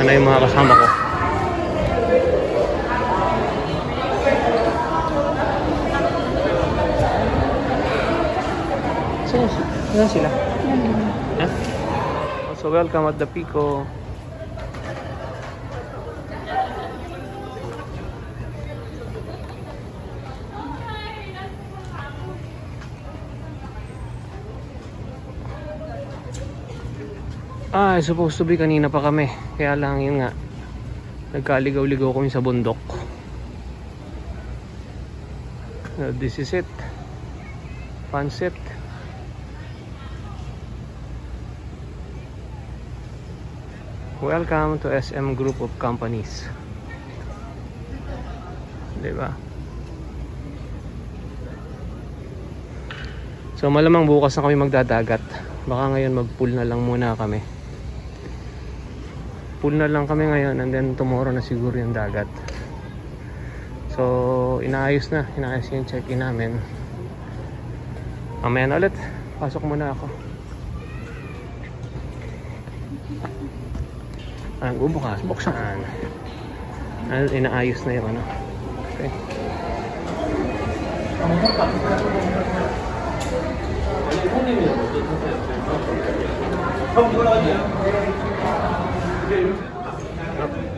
na yung mga kasama ko. Saan sila? So welcome at the Pico. Supposed to be kanina pa kami. Kaya lang yun nga, nagkaligaw-ligaw kami sa bundok. This is it. Pansit. Welcome to SM Group of Companies. Diba? So malamang bukas na kami magdadagat. Baka ngayon mag-pool na lang muna kami. Pool na lang kami ngayon, and then tomorrow na siguro yung dagat. So inaayos yung check-in namin. Mamaya na ulit. Pasok muna ako. Ang bubukas, buksan. Inaayos na yung ano. Okay.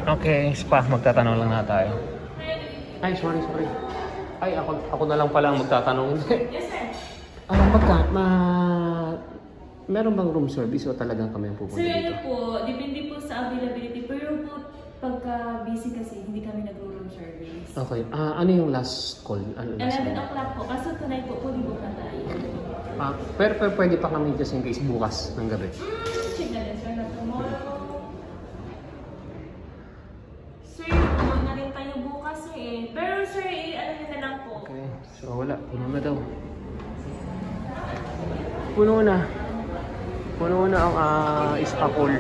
Okay, spa. Magtatanong lang na tayo. Ay, sorry. Ay, ako na lang pala ang magtatanong. Yes, sir. Meron bang room service o talagang kami ang pupunta Sir, dito? ano po, depende po sa availability. Pero po, pagka busy kasi, hindi kami nag-room service. Okay. Ano yung last call? 11 o'clock po. Kaso tonight po, fully booked na tayo. Pero pwede pa kami just in case bukas ng gabi. Check na din, sir, na tomorrow. Sir, pumunta na rin tayo bukas eh. Pero sir, ano nyo na lang po. Okay. So wala. Puno na daw. Puno na ang spa pool.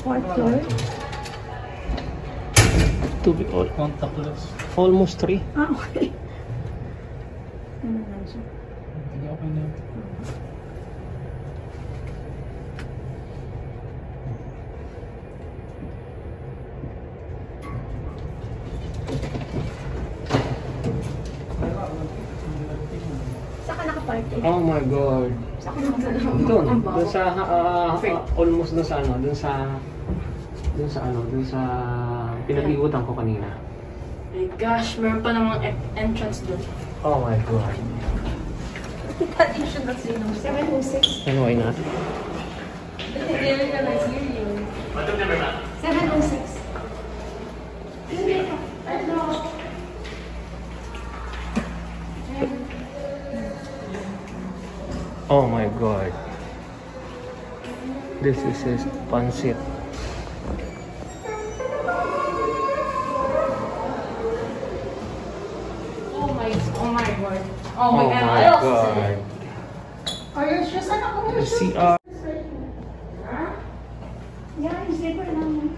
Fourth floor? To be all contactless. Almost 3. Okay. Ano naman siya? Hindi okay na. Saan ka nakaparty? Oh my God. Saan ka nakaparty? Doon sa almost doon sa ano, doon sa pinag-iutan ko kanina. My gosh, meron pa namang entrance doon. Oh my God. That you should not say no. 706. And why not? Hindi rin na hear you. 706. Ano? Oh my God. This is his pansit. Oh my God. Oh my God. Are you sure? Saan ako? The CR. Yeah, yung zipper naman.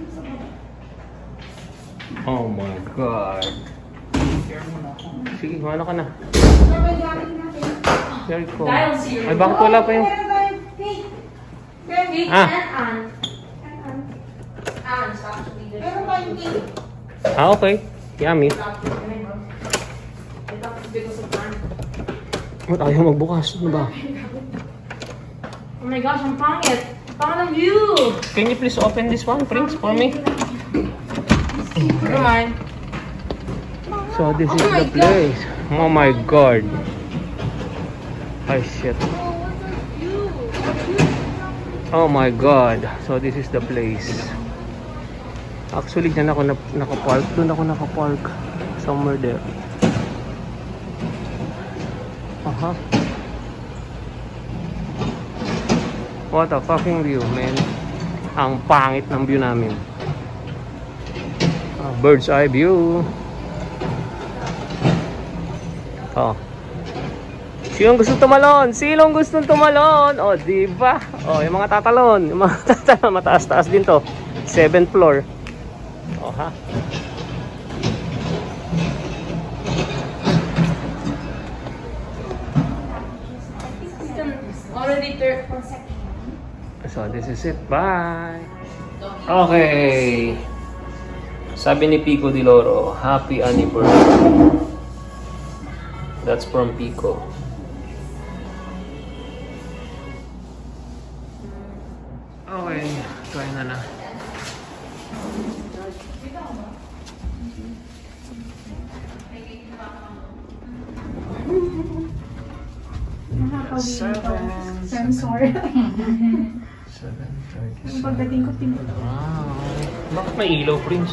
Oh my God. Sige, kumano ka na. Very cool. Dial zero. Ay, bakit wala pa yung... Cake Ah. and Ann. Ann's actually. Meron pa yung cake. Okay. Yummy. Ba't ayaw magbukas? Ano ba? Oh my gosh, ang pangit. Pangit ang view. Can you please open this one, Prince, for me? Never mind. So this is the place. Oh my God. Ay, shit. Oh my God. So this is the place. Actually, dyan ako nakapark. Doon ako nakapark. Somewhere there. Aha. What a fucking view, man. Ang pangit ng view namin. Bird's eye view. Oh. Sinong gusto tumalon? Sinong gusto tumalon? Oh, diba? Oh, yung mga tatalon. Yung mga tatalon, mataas-taas din to. 7th floor. Oh, ha? Already third. So this is it. Bye! Okay. Sabi ni Pico Di Loro, happy anniversary. That's from Pico. Okay, try na na. Sensor. 7:37. Pagdating ko, tingin. Wow. Bakit may ilaw, Prince?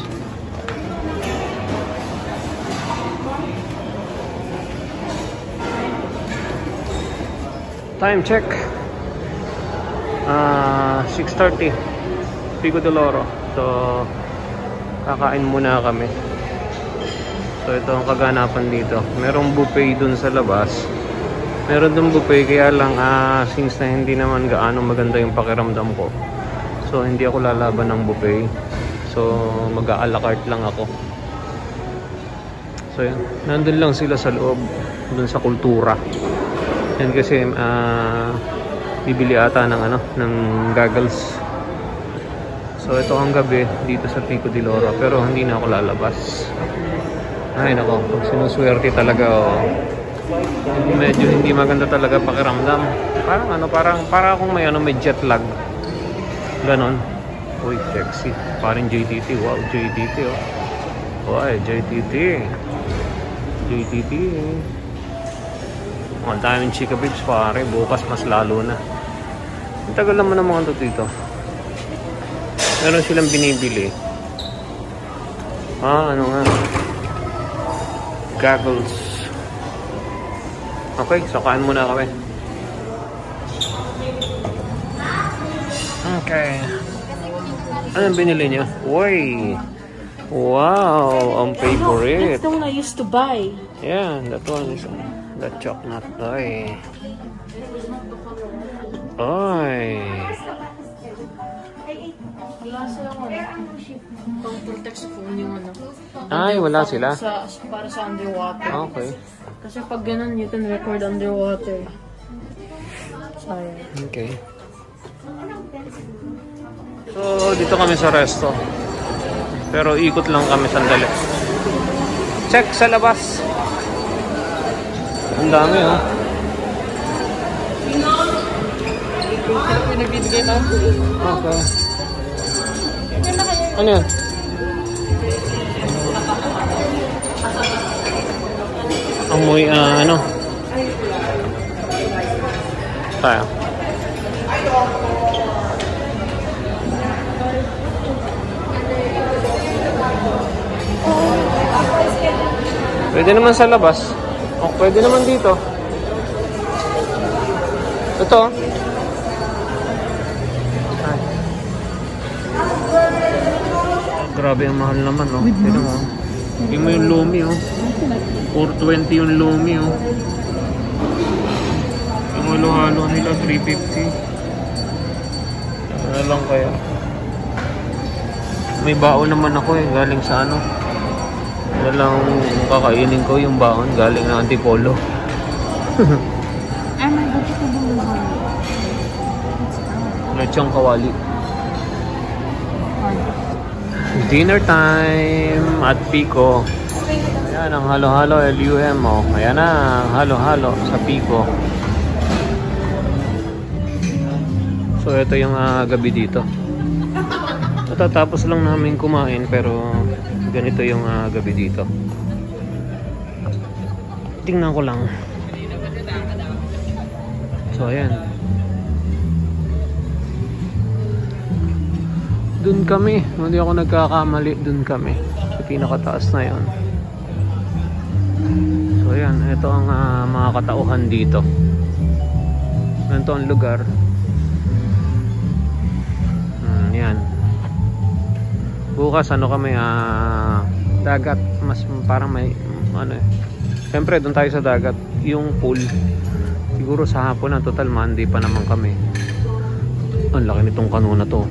Time check. 6:30. Pico de Loro. So, kakain muna kami. So, ito ang kaganapan dito. Merong buffet dun sa labas. Meron dun buffet, kaya lang since na hindi naman gaano maganda yung pakiramdam ko, so hindi ako lalaban ng buffet. So mag-a-la carte lang ako. So yun, nandun lang sila sa loob, dun sa kultura. Yan kasi bibili ata ng ng goggles. So ito ang gabi dito sa Pico Di Loro, pero hindi na ako lalabas. Ay nako, pag sinuswerte talaga medyo hindi maganda talaga pakiramdam. Parang akong may jet lag. Ganon. Uy, sexy. Parang JTT. Wow, JTT oh. Uy, JTT. JTT. Ang daming chika babes pare. Bukas mas lalo na. Ang tagal naman ng mga dito. Meron silang binibili. Ano nga. Goggles. Okay, so kain muna kami. Okay. Anong binili niyo? Uy! Wow! Ang favorite. That's the one I used to buy. Yeah, that one is the chocolate. Oy. Oy. Wala silang pang protect sa phone yung Ay, wala sila? Para sa underwater. Okay. Kasi pag ganun, you can record underwater. Sayang. Okay. So, dito kami sa resto. Pero ikot lang kami sandali. Check sa labas. Ang dami oh. Pinagbibigay na. Okay. Ano yan? Amoy, Tayo. Pwede naman sa labas. O, pwede naman dito. Ito. Ay. Grabe ang mahal naman, no? Tignan mo. Tignan mo yung Lumi, oh. 420 yung Lumi, oh. Ang halo-halo nila, 350. Ano lang kaya? May baon naman ako eh, galing sa ano. Ano lang kakainin ko yung baon, galing na Antipolo. Ay, may vegetable one. Lechong kawali. Dinner time at Pico. Ayan ang halo-halo LUM, oh. Ayan na ang halo-halo sa Pico. So ito yung gabi dito. Natatapos lang namin kumain pero ganito yung gabi dito. Tingnan ko lang. So ayan. Dun kami. Hindi ako nagkakamali. Dun kami. Sa pinakataas na yon. So ayan. Ito ang mga katauhan dito. Ganito ang lugar. Yan. Bukas ano kami dagat, mas parang may ano eh. Siyempre doon tayo sa dagat, yung pool siguro sa hapon na, total Monday pa naman kami. Ang laki nitong kanuna to.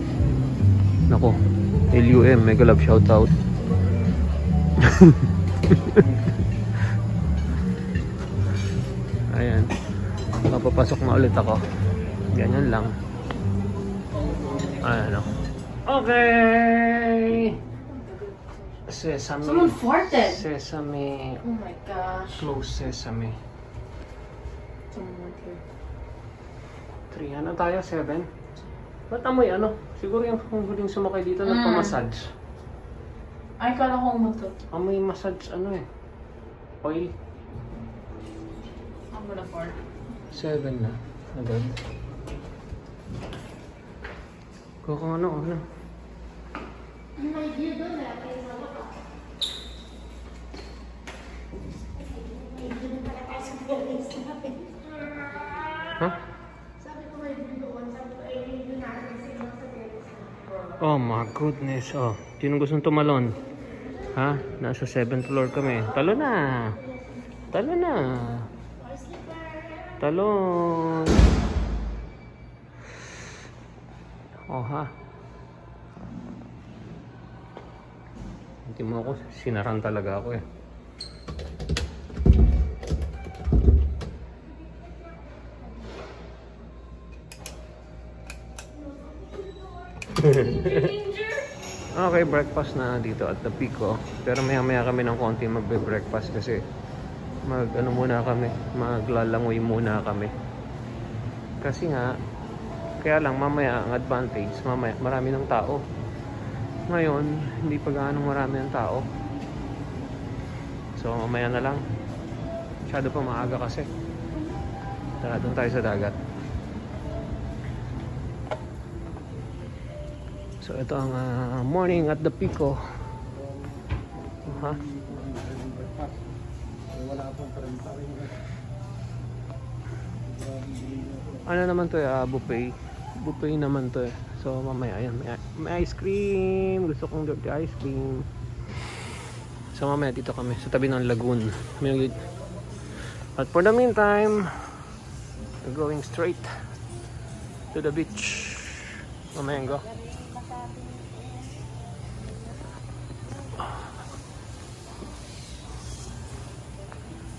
Nako, LUM, mega love shoutout. Ayan, papapasok na ulit ako. Ganyan lang. Ano. Okay! Sesame. Someone farted! Sesame. Oh my gosh. Close sesame. Someone went here. 3. Ano tayo? 7? Ba't amoy ano? Siguro yung huling sumakay dito nagpa-massage. Ay, kala ko umutot. Amoy massage ano eh. Oil. I'm gonna fart. 7 na. Agad. Kung ano. Huh? Oh my goodness. Oh, sino gustong tumalon? Ha? Nasa 7th floor kami. Talon na. Talon na. Talon. Oh ha. Hindi mo ako. Sinaran talaga ako eh. Okay, breakfast na dito at the Pico. Pero maya kami ng konti magbe-breakfast kasi maglalangoy muna kami. Kasi nga, kaya lang mamaya ang advantage, mamaya marami ng tao. Ngayon, hindi pa gaano marami ng tao. So mamaya na lang. Masyado pa maaga kasi. Tara, doon tayo sa dagat. So ito ang morning at the Pico. Ano naman to buffet. Buffet naman to eh. So mamaya yan, may ice cream. Gusto kong dirty ice cream. So mamaya dito kami sa tabi ng lagoon. But for the meantime, we're going straight to the beach. Mamaya go.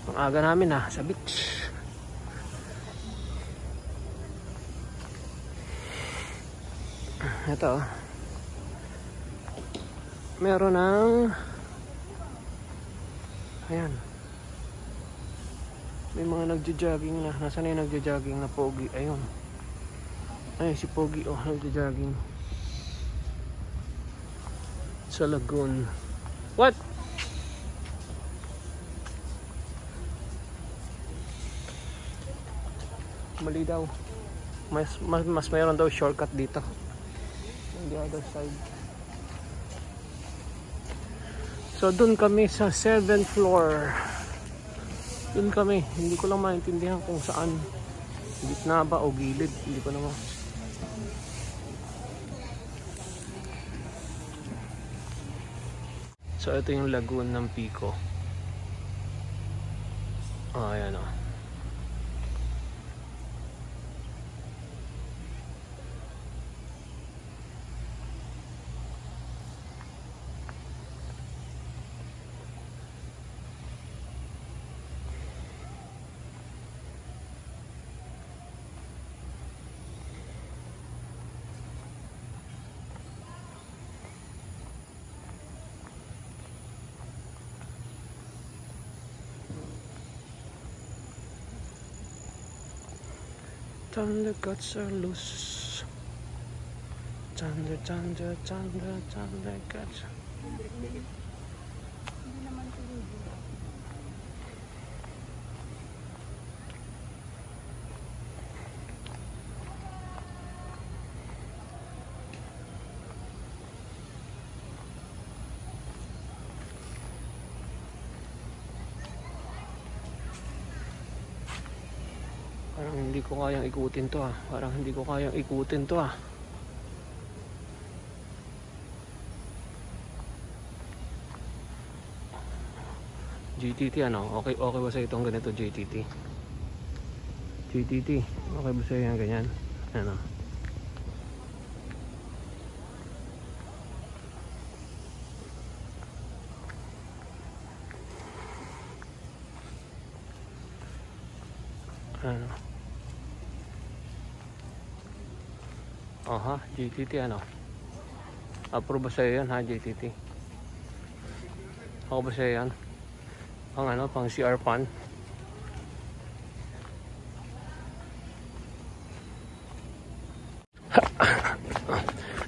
Ang aga namin sa beach. Ito. Meron ng ayan. May mga nagja-jogging na. Nasaan na yung nagja-jogging na pogi? Ayun. Ayun si Pogi. Oh, nagja-jogging. Sa lagoon. What? Mali daw. Mas mayroon daw shortcut dito. On the other side. So dun kami sa 7th floor. Dun kami. Hindi ko lang maintindihan kung saan. Gitna ba o gilid. Hindi ko naman. So ito yung lagoon ng Pico. Oh, ayan o. Thunder guts are loose. Thunder guts. Parang hindi ko kayang ikutin to Parang hindi ko kayang ikutin to GTT ano? Okay ba sa itong ganito GTT? GTT. Okay ba sa yan ganyan? Ano? Ano? Aha, JTT ano? Approve ba sa'yo yan ha, JTT? Ako ba sa'yo yan? Pang ano, pang CR pan?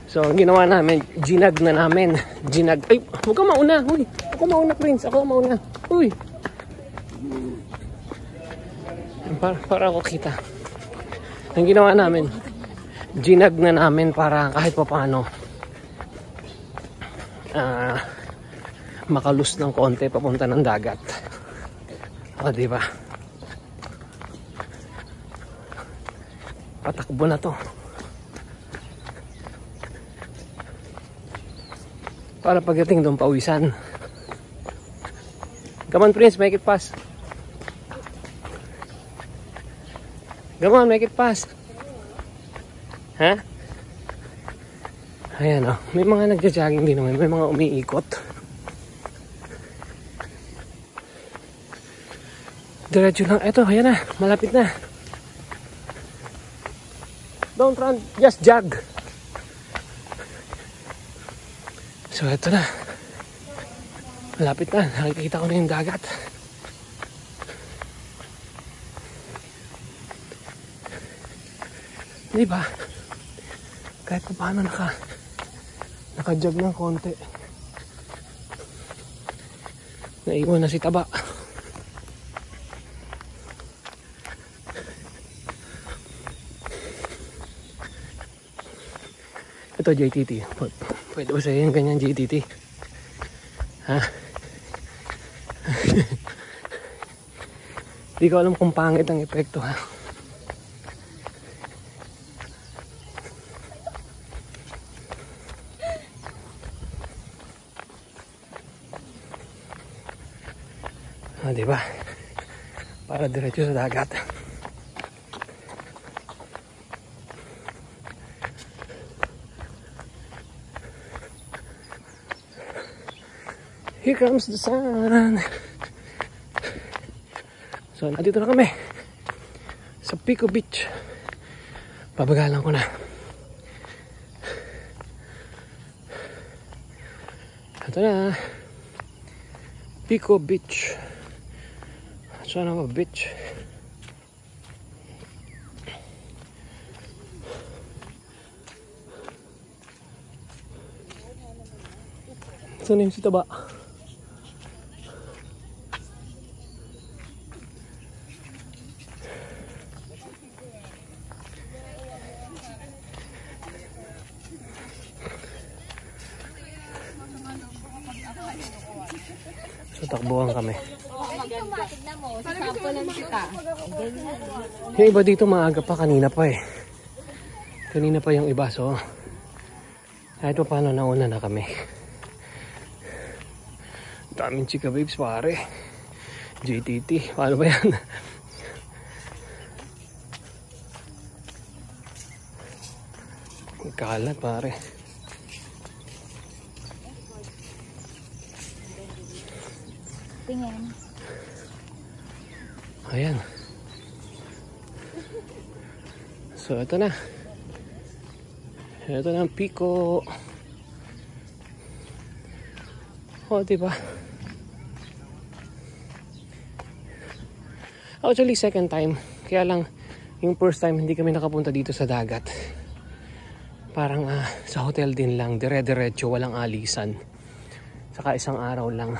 So, ang ginawa namin, ginag na namin. Ginag. Ay, huwag ka mauna. Uy, ako mauna, Prince. Ako mauna. Uy. Para ako kita. Ang ginawa namin, ginag na namin para kahit pa paano makalus ng konti papunta ng dagat. O, diba? Patakbo na to. Para pagdating doon, pawisan. Come on, Prince, make it fast. Come on, make it fast. Ha? Ayan o. May mga nagja-jogging din naman. May mga umiikot. Diretso lang. Eto, ayan na. Malapit na. Don't run. Just jog. So, eto na. Malapit na. Nakikita ko na yung dagat. Diba? Kahit pa paano naka-jog ng konti. Naiwan na si Taba. Ito, JTT. Pwede ba sa'yo yung ganyan, JTT? Ha? Di ko alam kung pangit ang epekto, ha? Diba? Para diretso sa dagat. Here comes the sun. So, nandito na kami sa Pico Beach. Pabagalan ko na. Ito na. Pico Beach. Son of a bitch. Saan yung si Taba? So takbuhan kami. Yung iba dito maaga pa, kanina pa eh. Kanina pa yung iba, so kahit pa paano nauna na kami. Daming chika babes pare. JTT, paano ba yan? Kalat pare. Tingin. Ayan. So, ito na. Ito na ang Pico. O, diba? Actually, second time. Kaya lang, yung first time, hindi kami nakapunta dito sa dagat. Parang sa hotel din lang. Dire-diretso, walang alisan. Saka isang araw lang.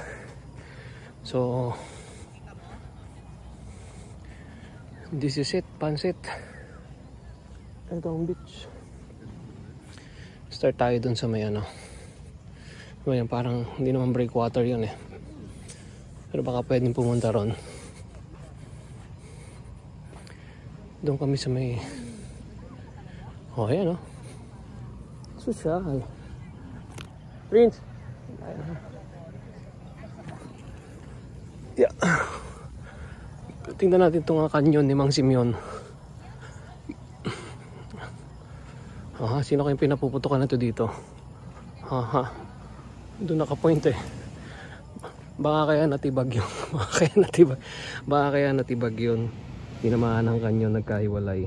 So, this is it, Pansit. Ito ang beach. Start tayo dun sa may ano. Ngayon, parang hindi naman breakwater yun eh. Pero baka pwedeng pumunta ron. Doon kami sa may... Oh, ayan oh. Social. Prince! Ayan. Yeah. Tingnan natin itong kanyon ni Mang Simeon. Aha, sino kayong pinapuputukan na to dito? Aha. Doon nakapoint eh. Baka kaya natibag yun. Baka kaya natibag yun. Tinamaan ng kanyon, nagkahiwalay.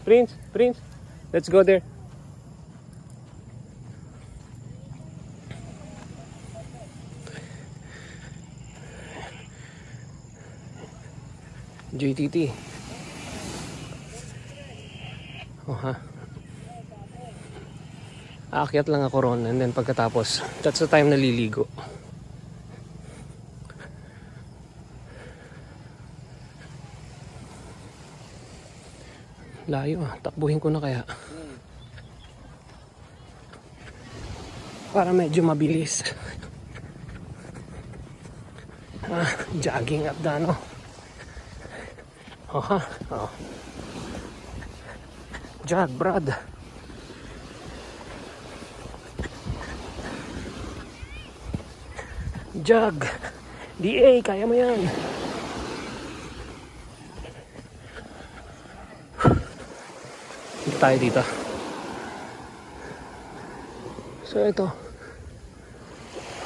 Prince. Let's go there. JTT. Oh ha. Aakyat lang ako ron and then pagkatapos, that's the time naliligo. Layo ah, takbuhin ko na kaya. Para medyo mabilis. Jogging up na no. Oh ha, oh. Jog, Brad. Jog. DA, kaya mo yan. Dito tayo dito. So ito.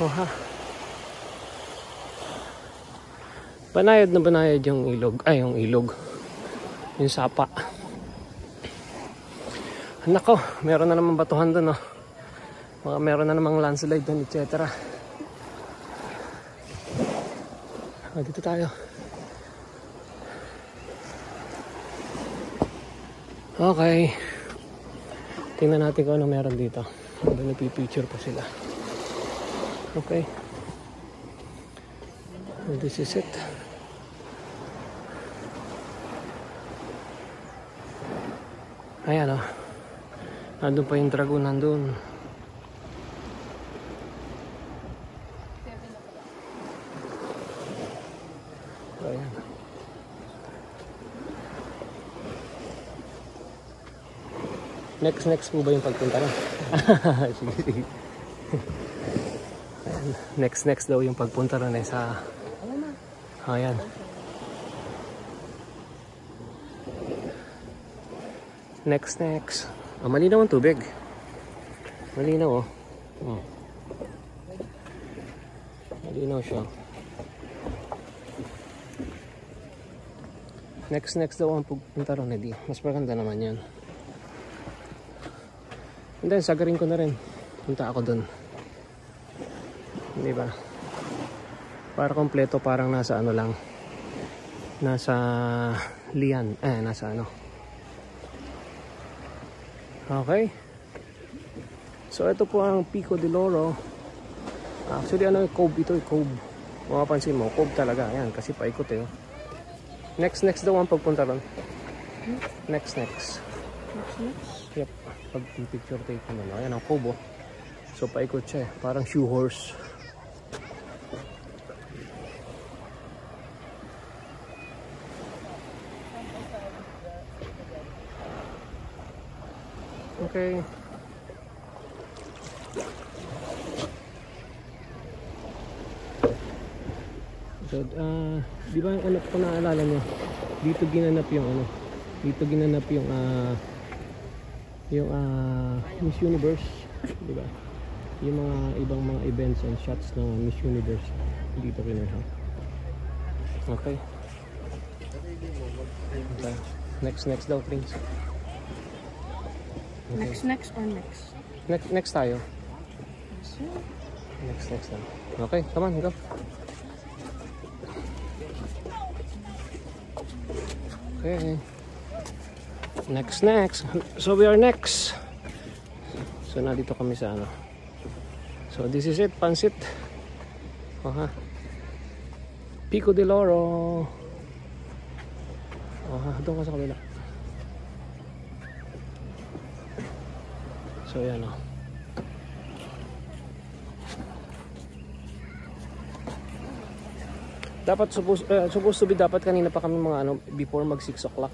Oh ha. Banayad na banayad yung ilog. Ay, yung ilog. Yung sapa. Nako, meron na naman batuhan doon, oh. Meron na namang landslide doon, etc. Dito tayo. Okay. Tingnan natin kung ano meron dito. Habang nagpipicture pa sila. Okay. Well, this is it. Ayan, oh. Nandun pa yung dragon, nandun. Ayan. Next po ba yung pagpunta na? Sige. Ayan. Next daw yung pagpunta na sa... Ayan. Next. Malinaw ang tubig. Malinaw, oh. Malinaw siya. Next daw ang pagpunta ron, edi. Mas maganda naman yan. And then, sagarin ko na rin. Punta ako dun. Di ba? Para kompleto, parang nasa ano lang. Nasa Lian. Nasa ano. Okay. So, ito po ang Pico de Loro. Actually, ano yung cove ito? Cove. Mapapansin mo, cove talaga. Ayan, kasi paikot eh. Next daw ang pagpunta ron. Next. Yep. Pag picture take ko na. Ayan ang cove, oh. So, paikot siya eh. Parang shoe horse. Okay. So, di ba yung anak ko naalala nyo? Dito ginanap yung ano? Dito ginanap yung Miss Universe, di ba? Yung mga ibang mga events and shots ng Miss Universe dito kinanap. Okay. Next daw, Prince. Okay. Next or next? Next tayo. Next na. Okay, come on, go. Okay. Next. So we are next. So nandito kami sa ano. So this is it, Pansit. Aha. Pico de Loro. Aha, doon ka sa kabila. So yan, oh. Dapat supposed to be dapat kanina pa kami mga ano before mag 6 o'clock.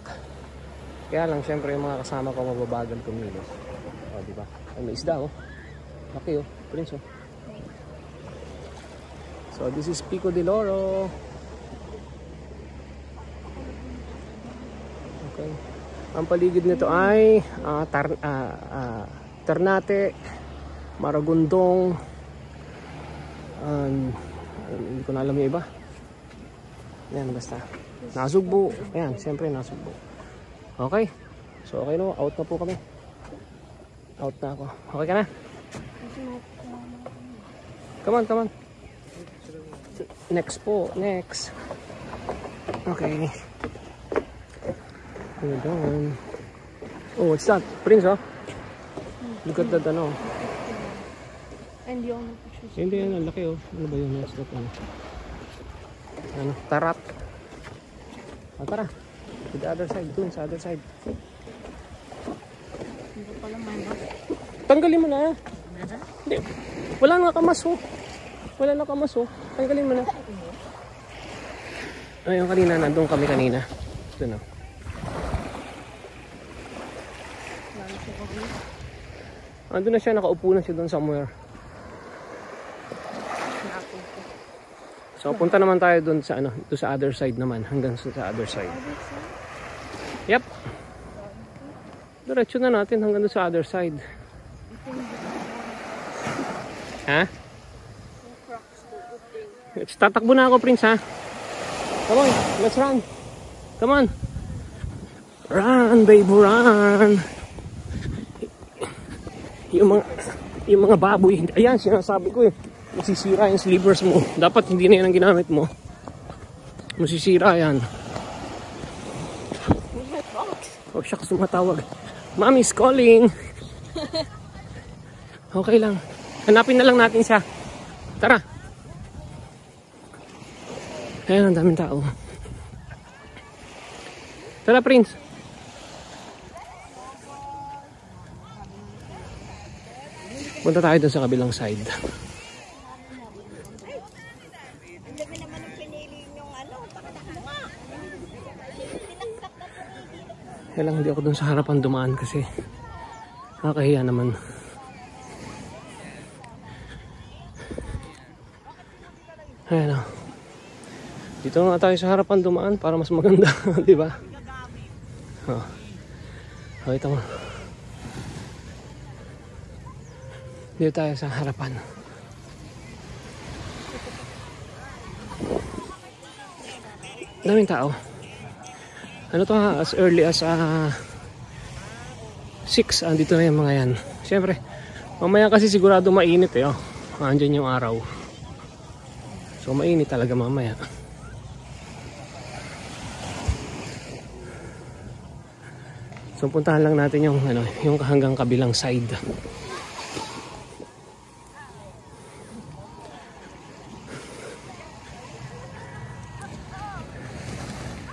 Kaya lang syempre yung mga kasama ko mababagal kumilos. Oh, di ba? Ay, may isda, oh. Okay, oh. Prince, oh. So this is Pico de Loro. Okay. Ang paligid nito ay Ternate, Maragondong, hindi ko na alam yung iba. Ayan, basta Nasugbu. Ayan, siyempre Nasugbu. Okay, So okay no, out na po kami. Out na ako. Okay ka na? Come on. Next po, next. Okay. We're done. Oh, what's that? Prince, oh? Look at that, ano? And the only pictures. Hindi yan, ang laki, oh. Ano ba yun? What's that, ano? Ano? Tarat. Tara. To the other side, dun sa other side. Hindi pala may bag. Tanggalin mo na. Hindi. Wala nakamas, oh. Wala nakamas, oh. Tanggalin mo na. Ayun, kanina, nandun kami kanina. Dun, oh. Andun na siya, nakaupo na siya doon somewhere. So punta naman tayo doon sa ano, doon sa other side naman, hanggang sa other side. Yep. Diretso na natin hanggang doon sa other side. Ha? Tatakbo na ako, Prince, ha? Come on, let's run. Come on. Run, baby, run. Yung mga baboy, ayan, sinasabi ko eh. Masisira yung slivers mo. Dapat hindi na yan ang ginamit mo. Masisira yan. Oh, siya kasi sumatawag. Mommy's calling. Okay lang. Hanapin na lang natin siya. Tara. Ayan, ang daming tao. Tara, Prince. Punta tayo dun sa kabilang side. Kaya lang hindi ako dun sa harapan dumaan kasi nakakahiya naman. Ayan o. Dito nga tayo sa harapan dumaan para mas maganda. Diba? Oh. Oh, ito mo. Dito tayo sa harapan. Daming tao. Ano to ha? As early as 6. Andito na yung mga yan. Siyempre, mamaya kasi sigurado mainit eh. Oh. Andyan yung araw. So mainit talaga mamaya. So puntahan lang natin yung, ano, yung hanggang kabilang side.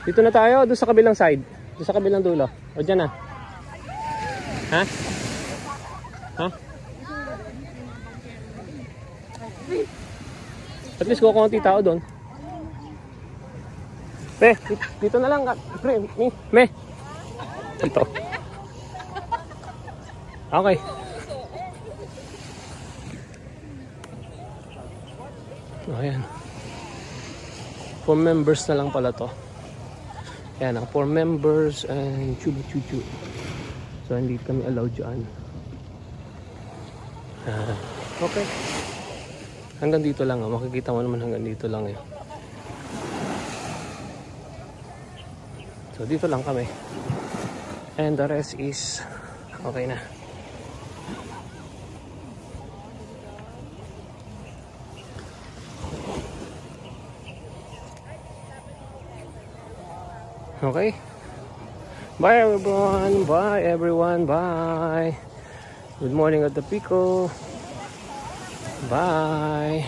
Dito na tayo, doon sa kabilang side. Doon sa kabilang dulo. O dyan na. Ha? Ha? At least kukunti tao doon. Dito na lang. Me. Dito. Okay. O, ayan. For members na lang pala to. Ayan, for members and chubu-chuchu. So, hindi kami allowed dyan. Okay. Hanggang dito lang. Oh. Makikita mo naman hanggang dito lang. Eh. So, dito lang kami. And the rest is okay na. Okay. Bye everyone. Bye everyone. Bye. Good morning at the Pico. Bye.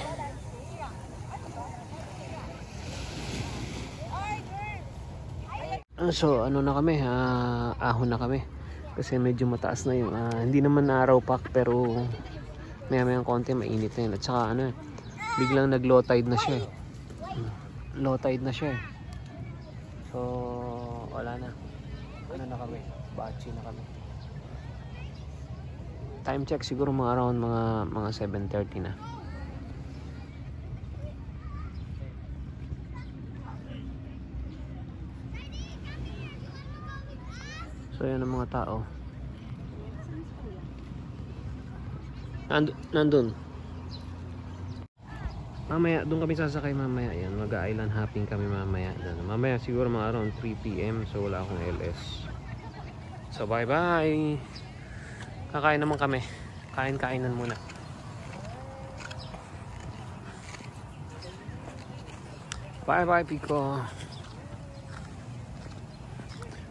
So ano na kami, ahon na kami. Kasi medyo mataas na yung hindi naman araw pack pero maya konti mainit na yun. At saka ano, biglang nag low tide na siya. Low tide na siya. So wala na. Ano na kami? Bachi na kami. Time check siguro mga around mga 7:30 na. So yan ang mga tao. Nandun. Mamaya, doon kami sasakay mamaya. Yan, mag-island hopping kami mamaya. Mamaya siguro mga around 3 PM. So wala akong LS. So bye bye. Kakain naman kami. Kain-kainan muna. Bye bye Pico.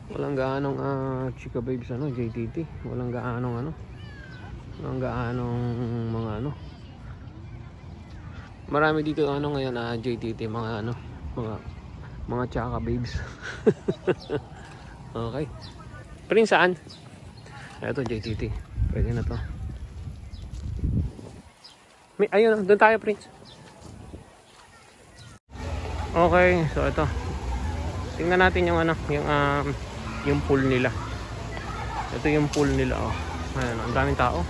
Walang gaanong chika babes JTT. Walang gaanong walang gaanong mga marami dito ngayon JTT mga mga chaka babes. Okay. Prince saan? Ito JTT. Pwede na to. Ayun, doon tayo Prince. Okay, so ito. Tingnan natin yung yung pool nila. Ito yung pool nila oh. Ayan, ang daming tao.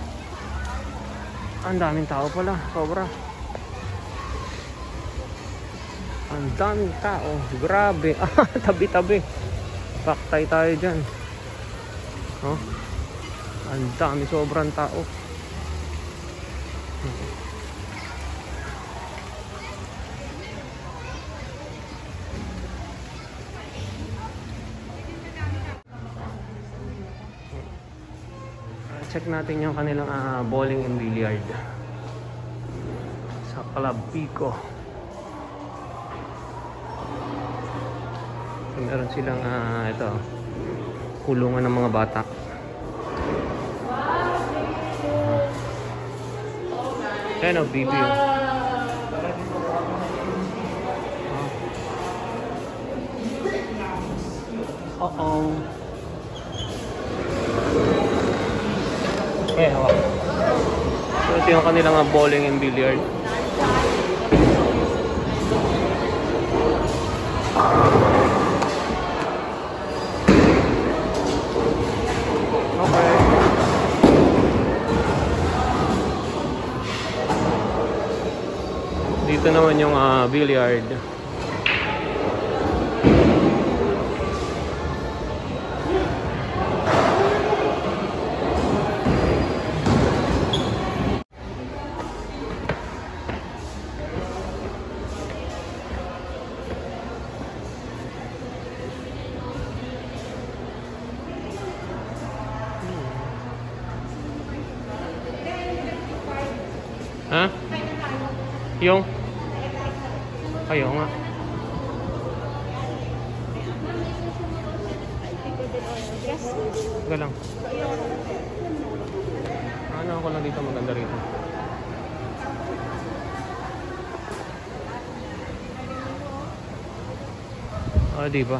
Ang daming tao pala, sobra. Ang daming tao, grabe. Tabi-tabi. Paktay tayo diyan. Oh. Ang dami, sobrang tao. Check natin yung kanilang bowling and billiard sa Club Pico. So, meron silang ito kulungan ng mga bata. Ayan o, BB. Uh-oh. Okay, hawak. So ito yung kanilang bowling and billiard. Okay. Dito naman yung billiard. Ha? Yung? Ayaw nga. Galang. Ano ako lang dito maganda rito. Diba?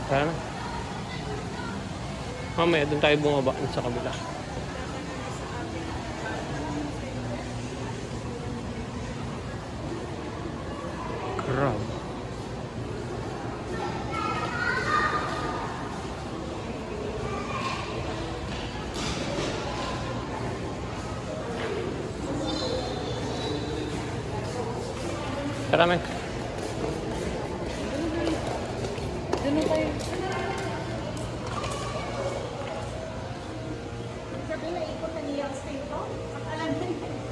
Sana. Mamaya doon tayo bumaba sa kabila. Crab. Tara, men. Doon tayo.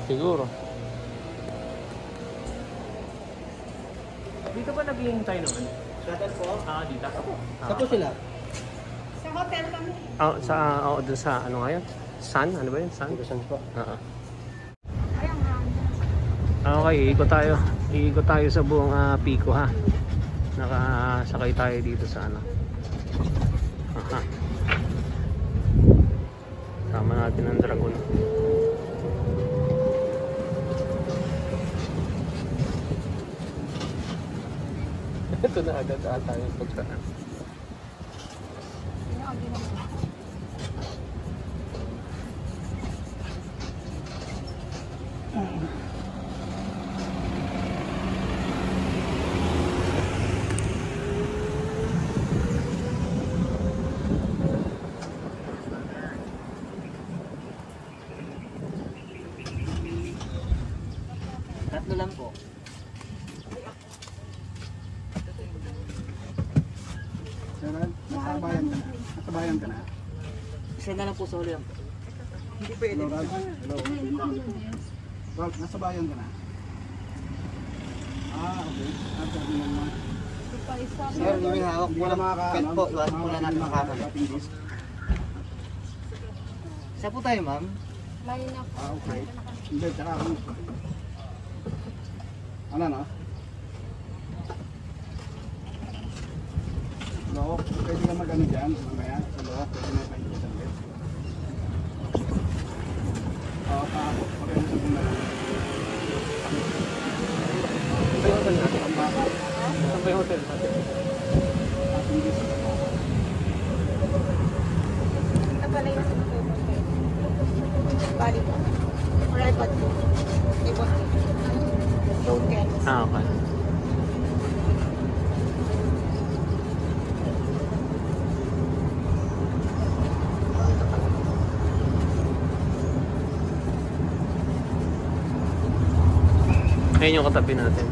Siguro. Dito ba naghihintay naman? Shuttle po? Dito. Saan po sila? Sa hotel kami. Doon sa ano ngayon? Sun? Ano ba yun? Sun? Saan po? Okay, iikot tayo. Iikot tayo sa buong Pico ha. Nakasakay tayo dito sa ano. Sama natin ang dragon. Ito na agad tayo pagkaan. Tatlo lang po. Nasa bayan ka na. Nasa bayan ka na. Isa na lang po sa huli. Hindi pwede. Hello, Ralph. Hello. Ralph, nasa bayan ka na. Okay. Nasa bayan naman. Sir, yung hawak mo lang pet po. Iwasan po na natin makakagat. Isa po tayo, ma'am. Okay. Hindi, tsaka ako. Ano na? Hello, pwede ka mag-ano dyan? Mamaya, sa loob, pwede na kayo sa loob. Oo, paakot. Okay, sa muna. Saan ba yung hotel natin? Saan ba yung hotel natin? Ito pala yung bali po. Alright, but ibon. Hotel. Okay. Ayun yung katabi natin.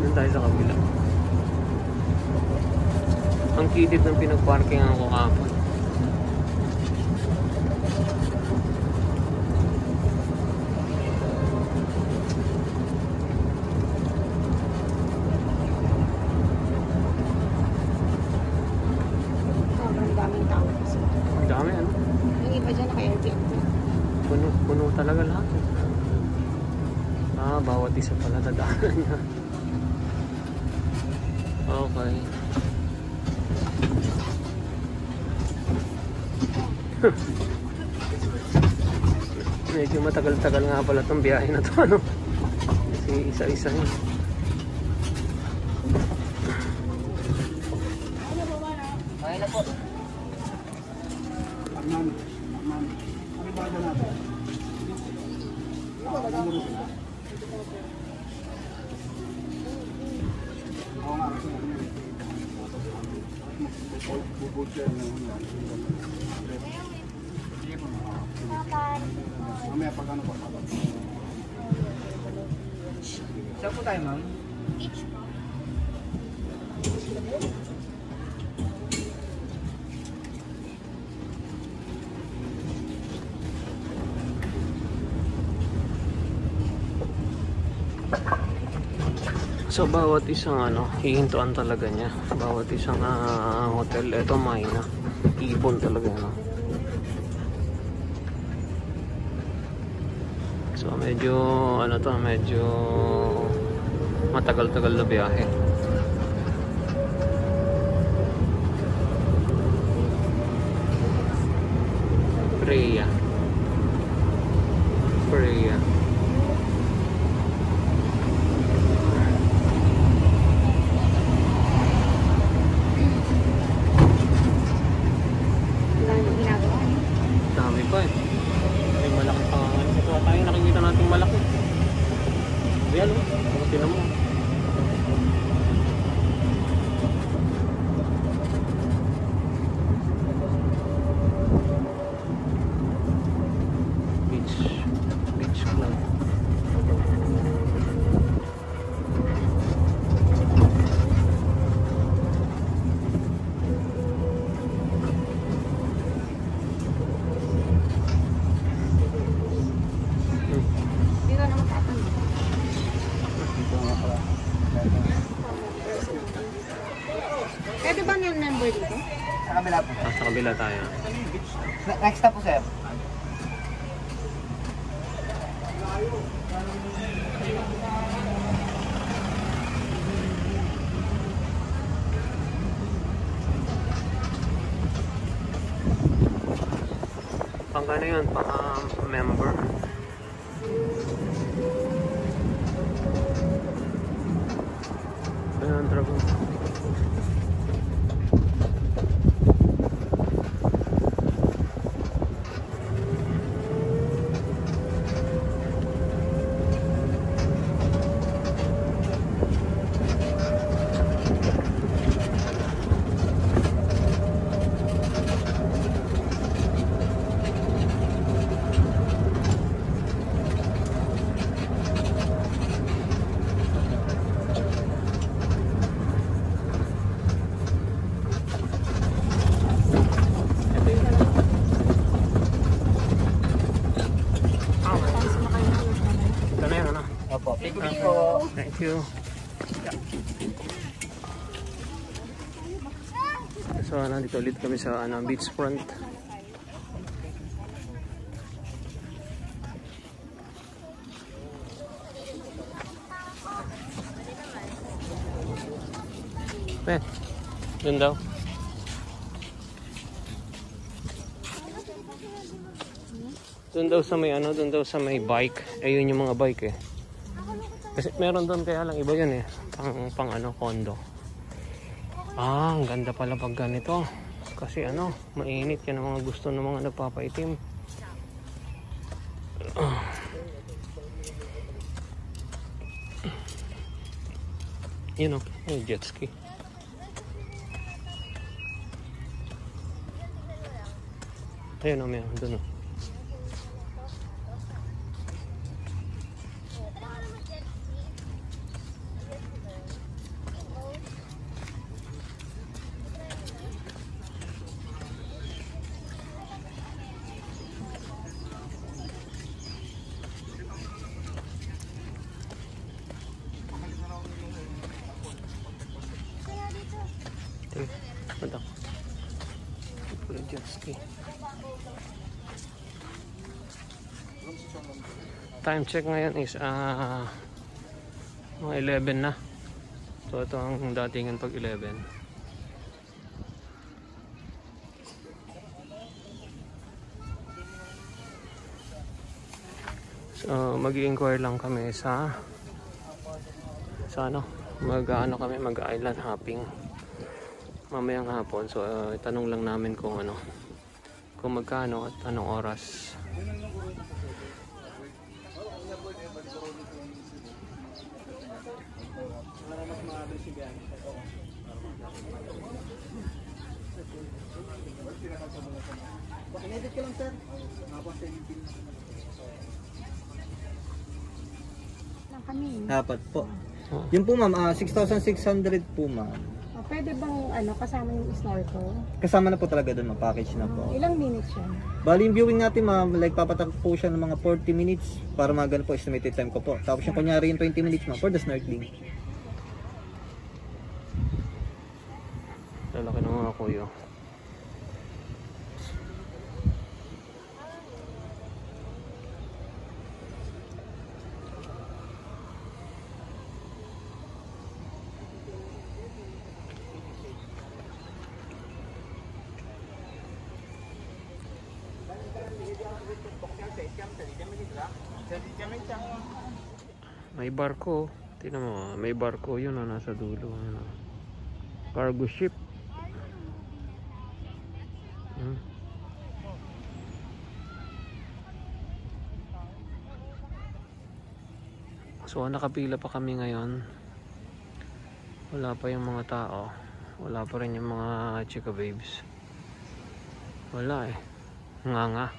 Doon tayo sa kabila. Ang kitid ng pinagparkingan ko kapon. Sobrang daming tao. Ang dami ano? Yung iba dyan naka-Airbnb. Puno talaga lahat. Bawat isa pala nadaanan niya. Okay. Medyo matagal-tagal nga pala itong biyahe na to, ano? Kasi isa-isa yun. Okay na po. Arman. Ano ba dyan natin? Oo nga, kasi ano yun. Bubod siya yun. Mamaya pag ano po. Saan po tayo, ma'am? So bawat isang hihintuan talaga niya. Bawat isang hotel, eto Maina. Ibon talaga no. So medyo medyo matagal-tagal na biyahe. Freya. Dami pa eh. May malaking pangangan. Ito tayo nakikita natin malaki. Ayan o. Tinan mo. Beach club. Dito naman tatanong. Pwede ba yung number dito? Sa kabila po. Sa kabila tayo. Next na po, sir. Pang ano yun? Pang member. Ayan, dragon. Thank you. So, nandito ulit kami sa beachfront. Dun daw. Dun daw sa may dun daw sa may bike. Ayun yung mga bike eh. Kasi meron doon, kaya lang iba yun eh. Pang condo. Ah, ang ganda pala pag ganito. Kasi mainit yan ang mga gusto ng mga nagpapaitim. Yun yung jet ski. Ayun may doon jet ski. Time check ngayon is mga 11 na. So ito ang datingan pag 11. So mag-i-inquire lang kami sa mag-island hopping mamayang hapon. So itanong lang namin kung magkano at anong oras. Inedit ko lang, sir. Lang kami. Dapat po. Yung po ma'am, 6,600 po ma'am. Pwede bang kasama yung snorkel? Kasama na po talaga doon, package na po. Ilang minutes yan? Bali yung viewing natin ma'am, like papatak po siya ng mga 40 minutes para magano po estimated time ko po. Tapos yung kunyari yung 20 minutes ma'am for the snorkeling. Lalaki ng mga kuyo. May barko. Tingnan mo, may barko yun nasa dulo. Cargo ship. So nakapila pa kami ngayon. Wala pa yung mga tao. Wala pa rin yung mga chika babes. Wala eh. Nga.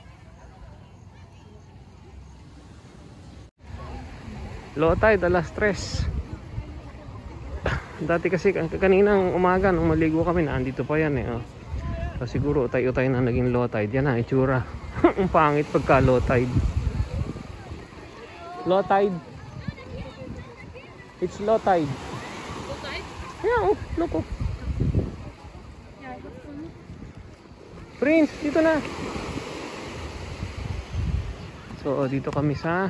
Low tide, alas 3. Dati kasi kaninang umaga nung maligo kami, andito pa yan eh. So, siguro utay-utay na naging low tide. Yan na, itsura. Ang pangit pagka low tide. Low tide. It's low tide. Low tide? Yeah, look. Prince, dito na. So, dito kami sa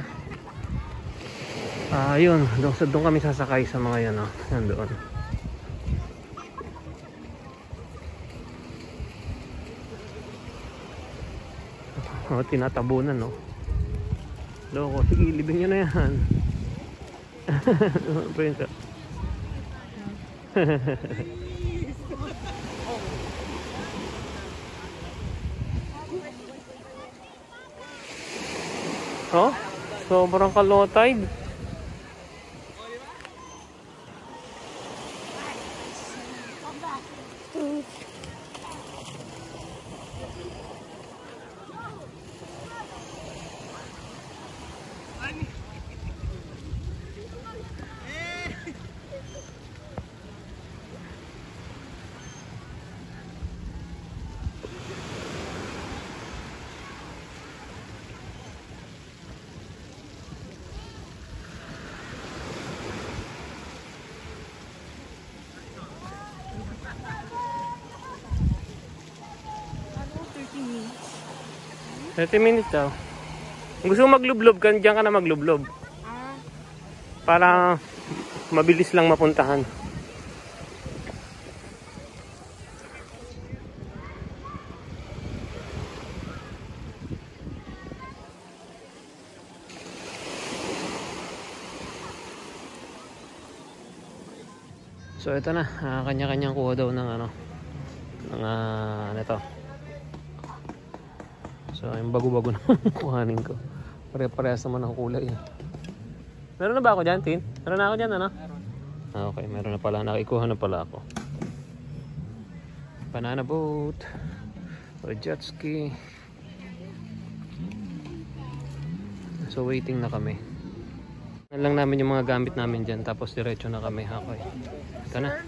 yun, doon kami sasakay sa mga yan, yan doon. Tinatabunan, loko, sige, libing nyo na yan. Prince. Sobrang ka-low tide. 30 minutes daw. Kung gusto mo maglublob, diyan ka na maglublob. Para mabilis lang mapuntahan. So ito na, kanya-kanyang kuha daw ng ano to. So yung bago-bago na kuhanin ko. Pare-parehas naman ang kulay. Meron na ba ako dyan, Tin? Meron na ako dyan, ano? Ah, okay, meron na pala. Nakikuha na pala ako. Banana boat. Or jet ski. So waiting na kami. Lang namin yung mga gamit namin dyan. Tapos diretso na kami. Okay. Ito na.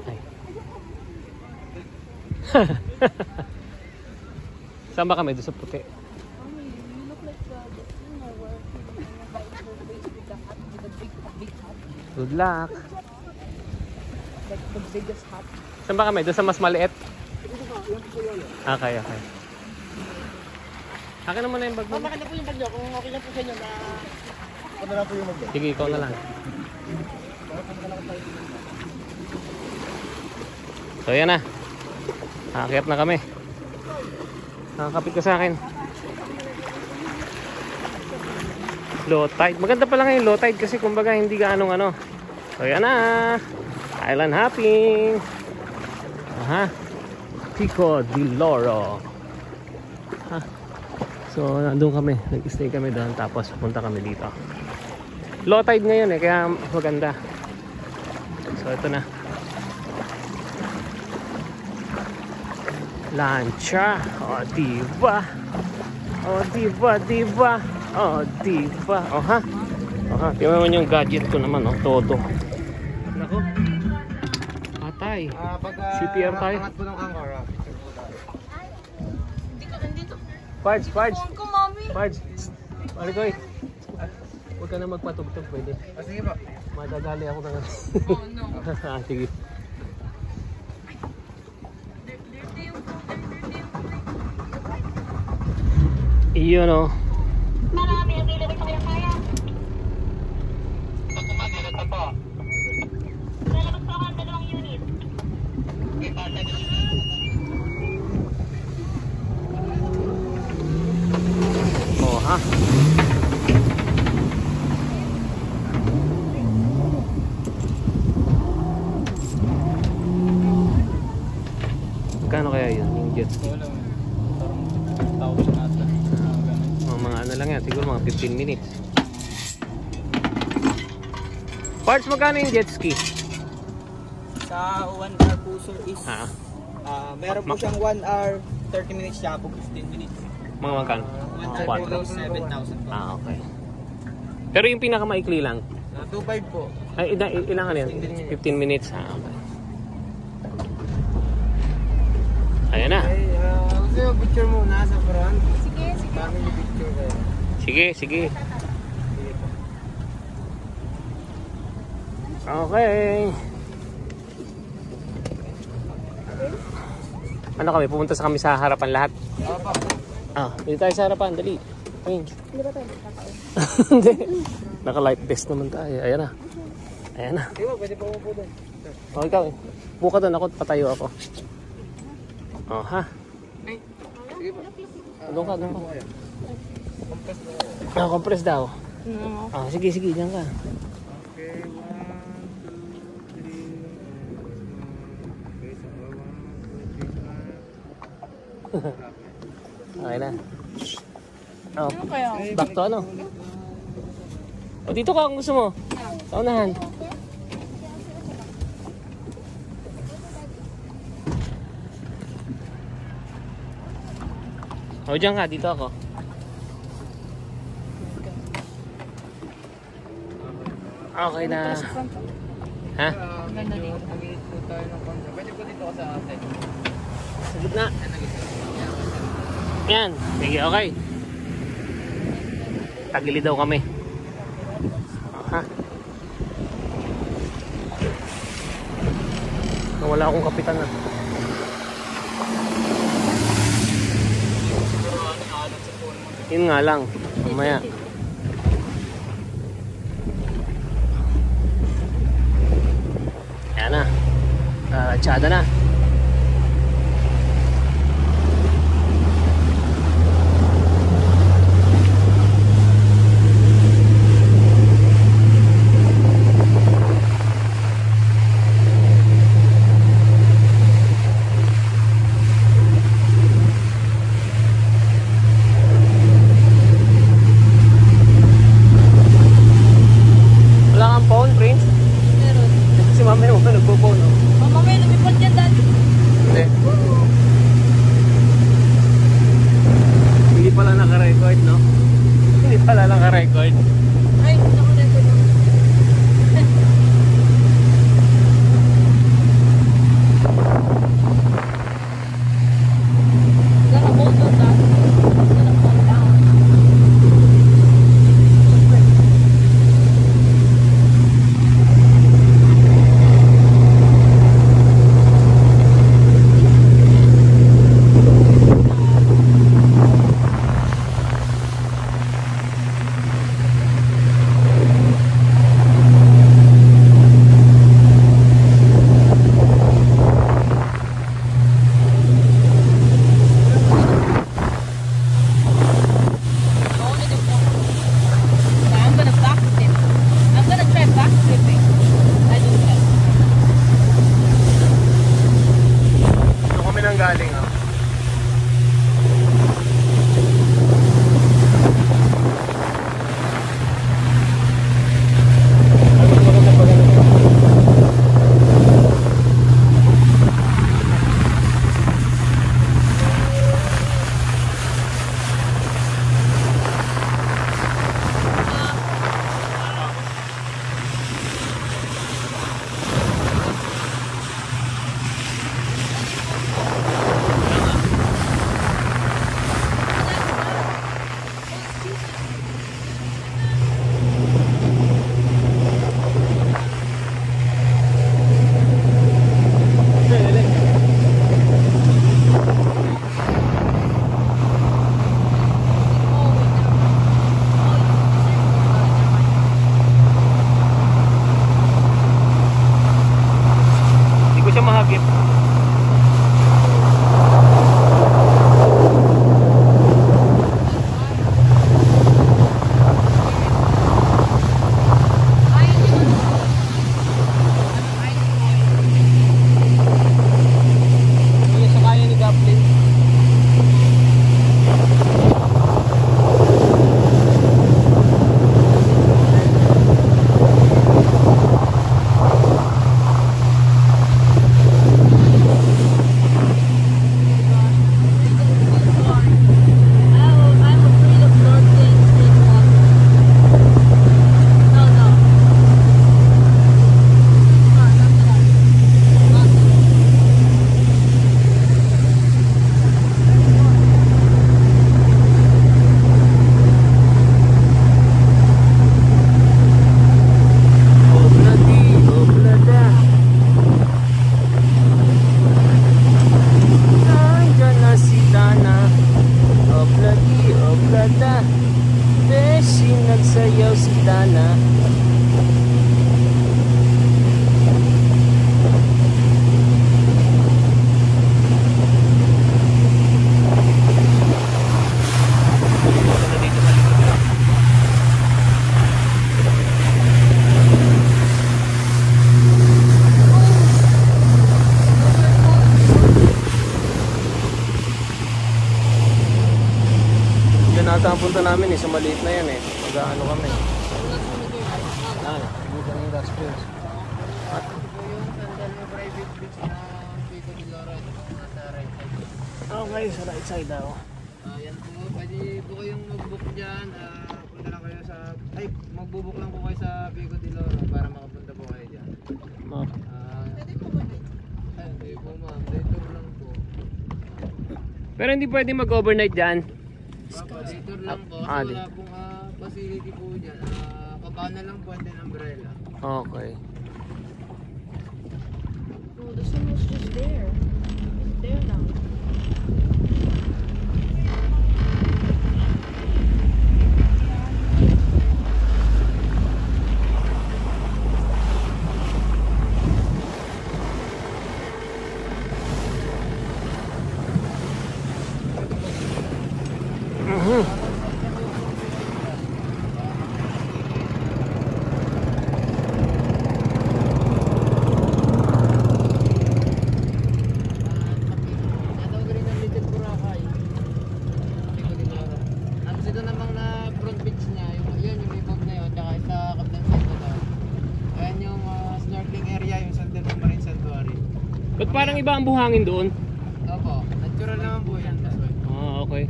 Ay. Saan ba kami? Doon sa puti. Good luck. The biggest hut. Saan ba kami? Doon sa mas maliit? Okay, okay. Akin naman na yung bag mo. Bakit na po yung bag nyo? Kung okay lang po sa inyo na... Ano na po yung bag nyo? Sige, ikaw na lang. So yan na. Aakyat na kami. Nakakapit ka sa akin. Low tide. Maganda pala ngayon low tide kasi kumbaga hindi gaanong ano. So yan na. Island hopping. Aha. Pico di Loro. Ha. So nandun kami. Nag-stay kami doon tapos punta kami dito. Low tide ngayon eh kaya maganda. So ito na. Lancha. Oh diba. Oh diba, diba. Oh diba. Oh ha. Oh ha. Tingnan mo yung gadget ko naman oh. Todo. Nako. Patay. CPR tayo. Angat po ng Angkor. Pards, Pards. Pards. Marikoy. Huwag ka na magpatugtog, pwede. Sige po. Madadali ako na. Oh no. Sige. Iyon o. Marami available pa kayo kaya. Lalabas pa ako ang 2 unit. Oh ha. Magkano kaya yun? Yung jet ski? Mga ano lang yan, siguro mga 15 minutes. Parts, magkano yung jet ski? Sa 1 hour po sir is meron po siyang 1 hour 30 minutes siya po 15 minutes. Mga magkano? 1 hour po 7,000 po. Okay. Pero yung pinakamaikli lang? 2.5 po. Ay, ilang ano yan? 15 minutes. Okay. Ayan na. Gusto yung picture muna sa front? Sige, sige. Family picture kayo. Sige, sige. Okay. Ano kami? Pupunta sa kami sa harapan lahat? Dito tayo sa harapan. Dali. Ayun. Hindi ba tayo nakakaon? Hindi. Naka-light vest naman tayo. Ayan na. Ayan na. Di ba, pwede po po doon. O, ikaw eh. Buka doon ako. Patayo ako. O, ha? Sige po. Doon ka, doon ka. Compress daw. Sige, sige. Diyan ka. Okay, 1, 2, 3. Okay na. Back to ano? O, dito ka kung gusto mo. Sa unahan. O, dyan ka. Dito ako. Okay na. Ha? Mag-iit po tayo ng konti. Pwede po dito ka sa atin. Sa gitna. Yan. Sige, okay. Tagili daw kami. Ha? Wala akong kapitan na. Yun nga lang. Mamaya. Ayan na. Tsada na. Wala kang phone, Prince? Meron. Si mami mo ka nagpo-phone, no? Mama, may lumipot yan, Dad. Hindi. Hindi pala naka-record, no? Hindi pala naka-record. Ay, naka-record naman. Gonna hold on, Dad. Gonna calm down. I'm gonna backflip. I'm gonna try backflipping. I do that. Doon kami nang galing, ah. Hindi ko siya mahagip. Hindi sa kaya ni Gaplin. I'm afraid of northern state water. No, no. Not that. Not that. Obladi, oblada. Nandiyan na si Dana. Obladi, oblada. Beshi, nagsayaw si Dana. Diyan nata ang punta namin, sa maliit na yan, mag-ano kami. Dito yung gas pills. Okay, sa right side daw. Yan po, pwede po kayong mag-book dyan. Punta lang kayo sa... Ay, mag-book lang po kayo sa Pico de Loro para makapunta po kayo dyan. Pwede po ba? Ay, hindi po ma'am. Day tour lang po. Pero hindi pwede mag-overnight dyan. Day tour lang po. Ah, Kasi wala pong facility po dyan. Kabana lang po and then umbrella. Okay. Oh, the sun was just there. It's there now. Ba't parang iba ang buhangin doon? Opo, natural naman po yan. Ah, okay.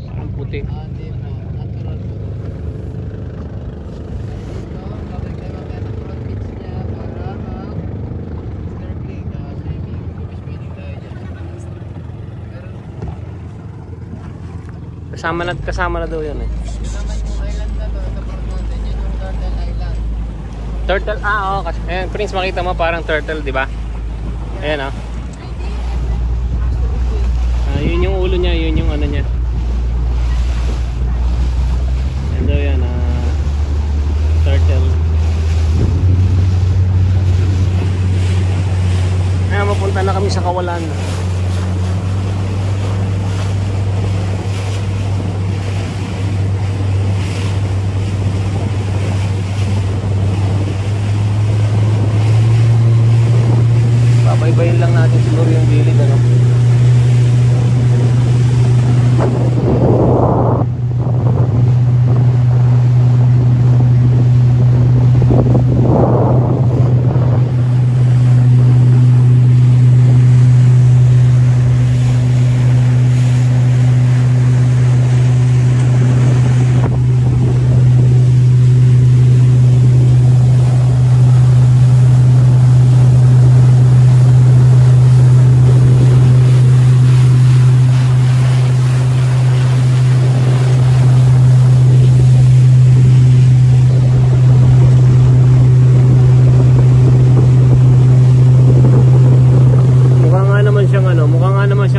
Parang puti. Hindi po, natural po. So, kapag naman yan ang front pitch niya para mag-snorkeling na swimming, swimming tayo dyan. Pero Kasama na daw yun eh. yun naman yung island na to, sa front mountain, yun yung Turtle Island. Turtle, oo. Ayan, Prince, makita mo parang turtle, di ba? Ayan, oh. Yun yung ulo niya, yun yung ano niya. Ayan daw yan, turtle. Ayan, mapunta na kami sa Kawalan. Babaybayin lang natin siguro yung gilid, ano.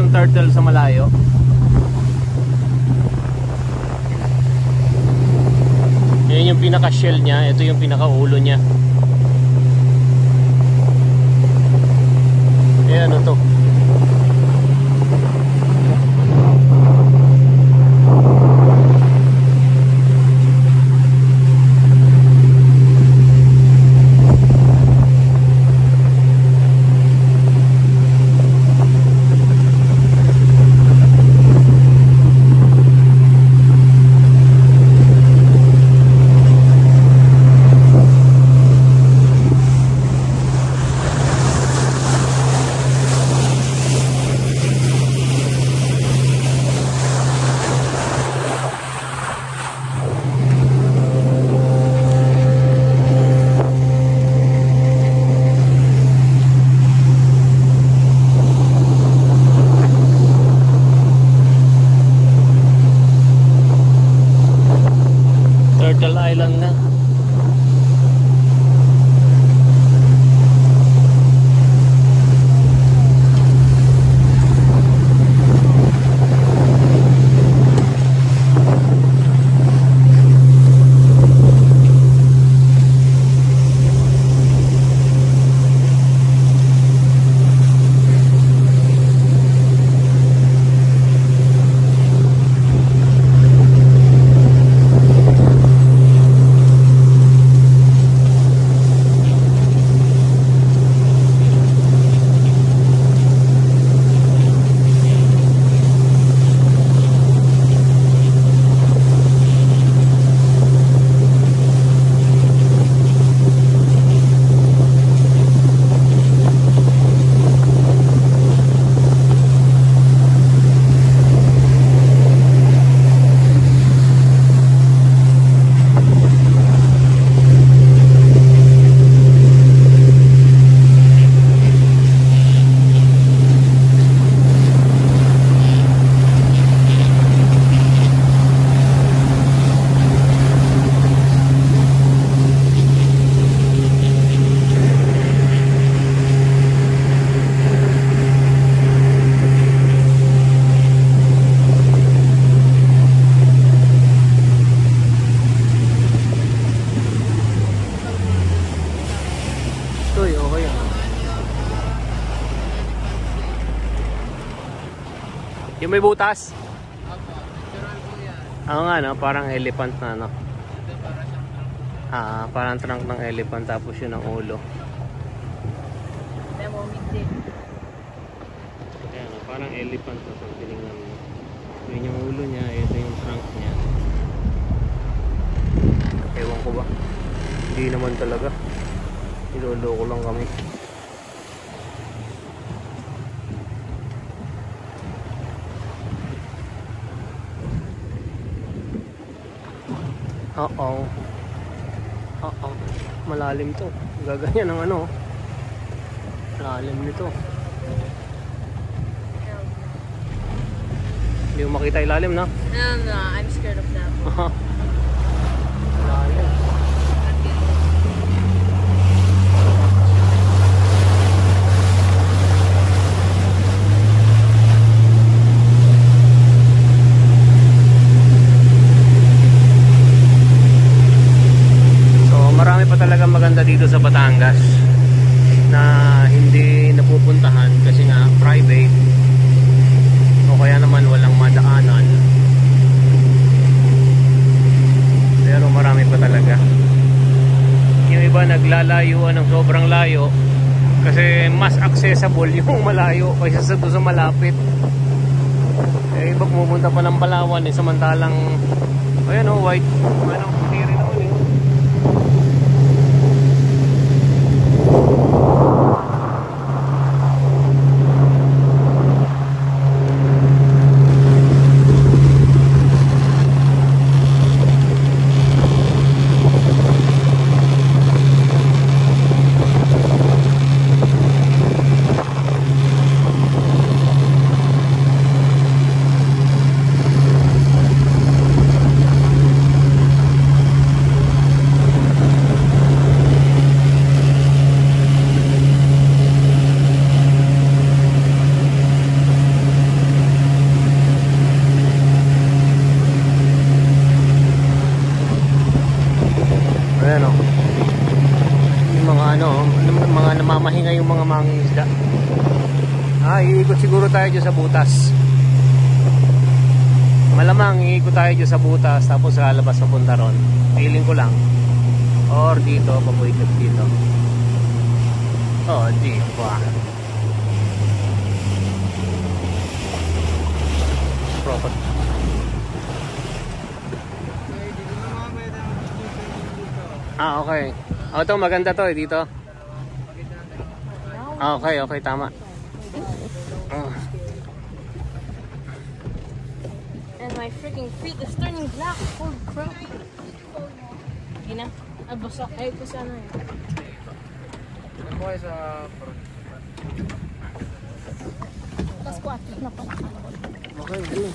Turtle sa malayo. Yan yung pinaka shell niya, ito yung pinaka ulo niya. Ayan, ano to? Turtle Island na. Yung may butas? Opo, natural po yan. Oo nga, no? Parang elephant na, no? Ito para siyang trunk. Parang trunk ng elephant, tapos yun ang ulo. Ayan, no? Parang elephant na. So, tinignan mo. Yun yung ulo niya, ito yung trunk niya. Ewan ko ba? Hindi naman talaga. Niloloko lang kami. Oo. Oo. Malalim to. Gaganyan ng ano. Malalim nito. Hindi mo makita ilalim, no? No, I'm scared of that. Malalim. Marami pa talaga maganda dito sa Batangas na hindi napupuntahan kasi nga private o kaya naman walang madaanan, pero marami pa talaga. Yung iba naglalayuan ng sobrang layo kasi mas accessible yung malayo kaysa sa doon sa malapit. Eh, iba pumunta pa ng Palawan eh, samantalang ayan o, white ano, hindi rin ako eh. Namamahinga yung mga mangingisda. Iikot siguro tayo dyan sa butas. Malamang iikot tayo dyan sa butas tapos lalabas sa punta ron. Feeling ko lang. Or dito, pabuikot dito. Oh, di ba? Propot. Okay. Ito maganda to dito. Okay, tama. And my freaking feet is turning black. Holy crap. Ina, basak. Ay, ko sana yun. Ano mo kayo sa front? Tapos 4 na pala. Okay, good.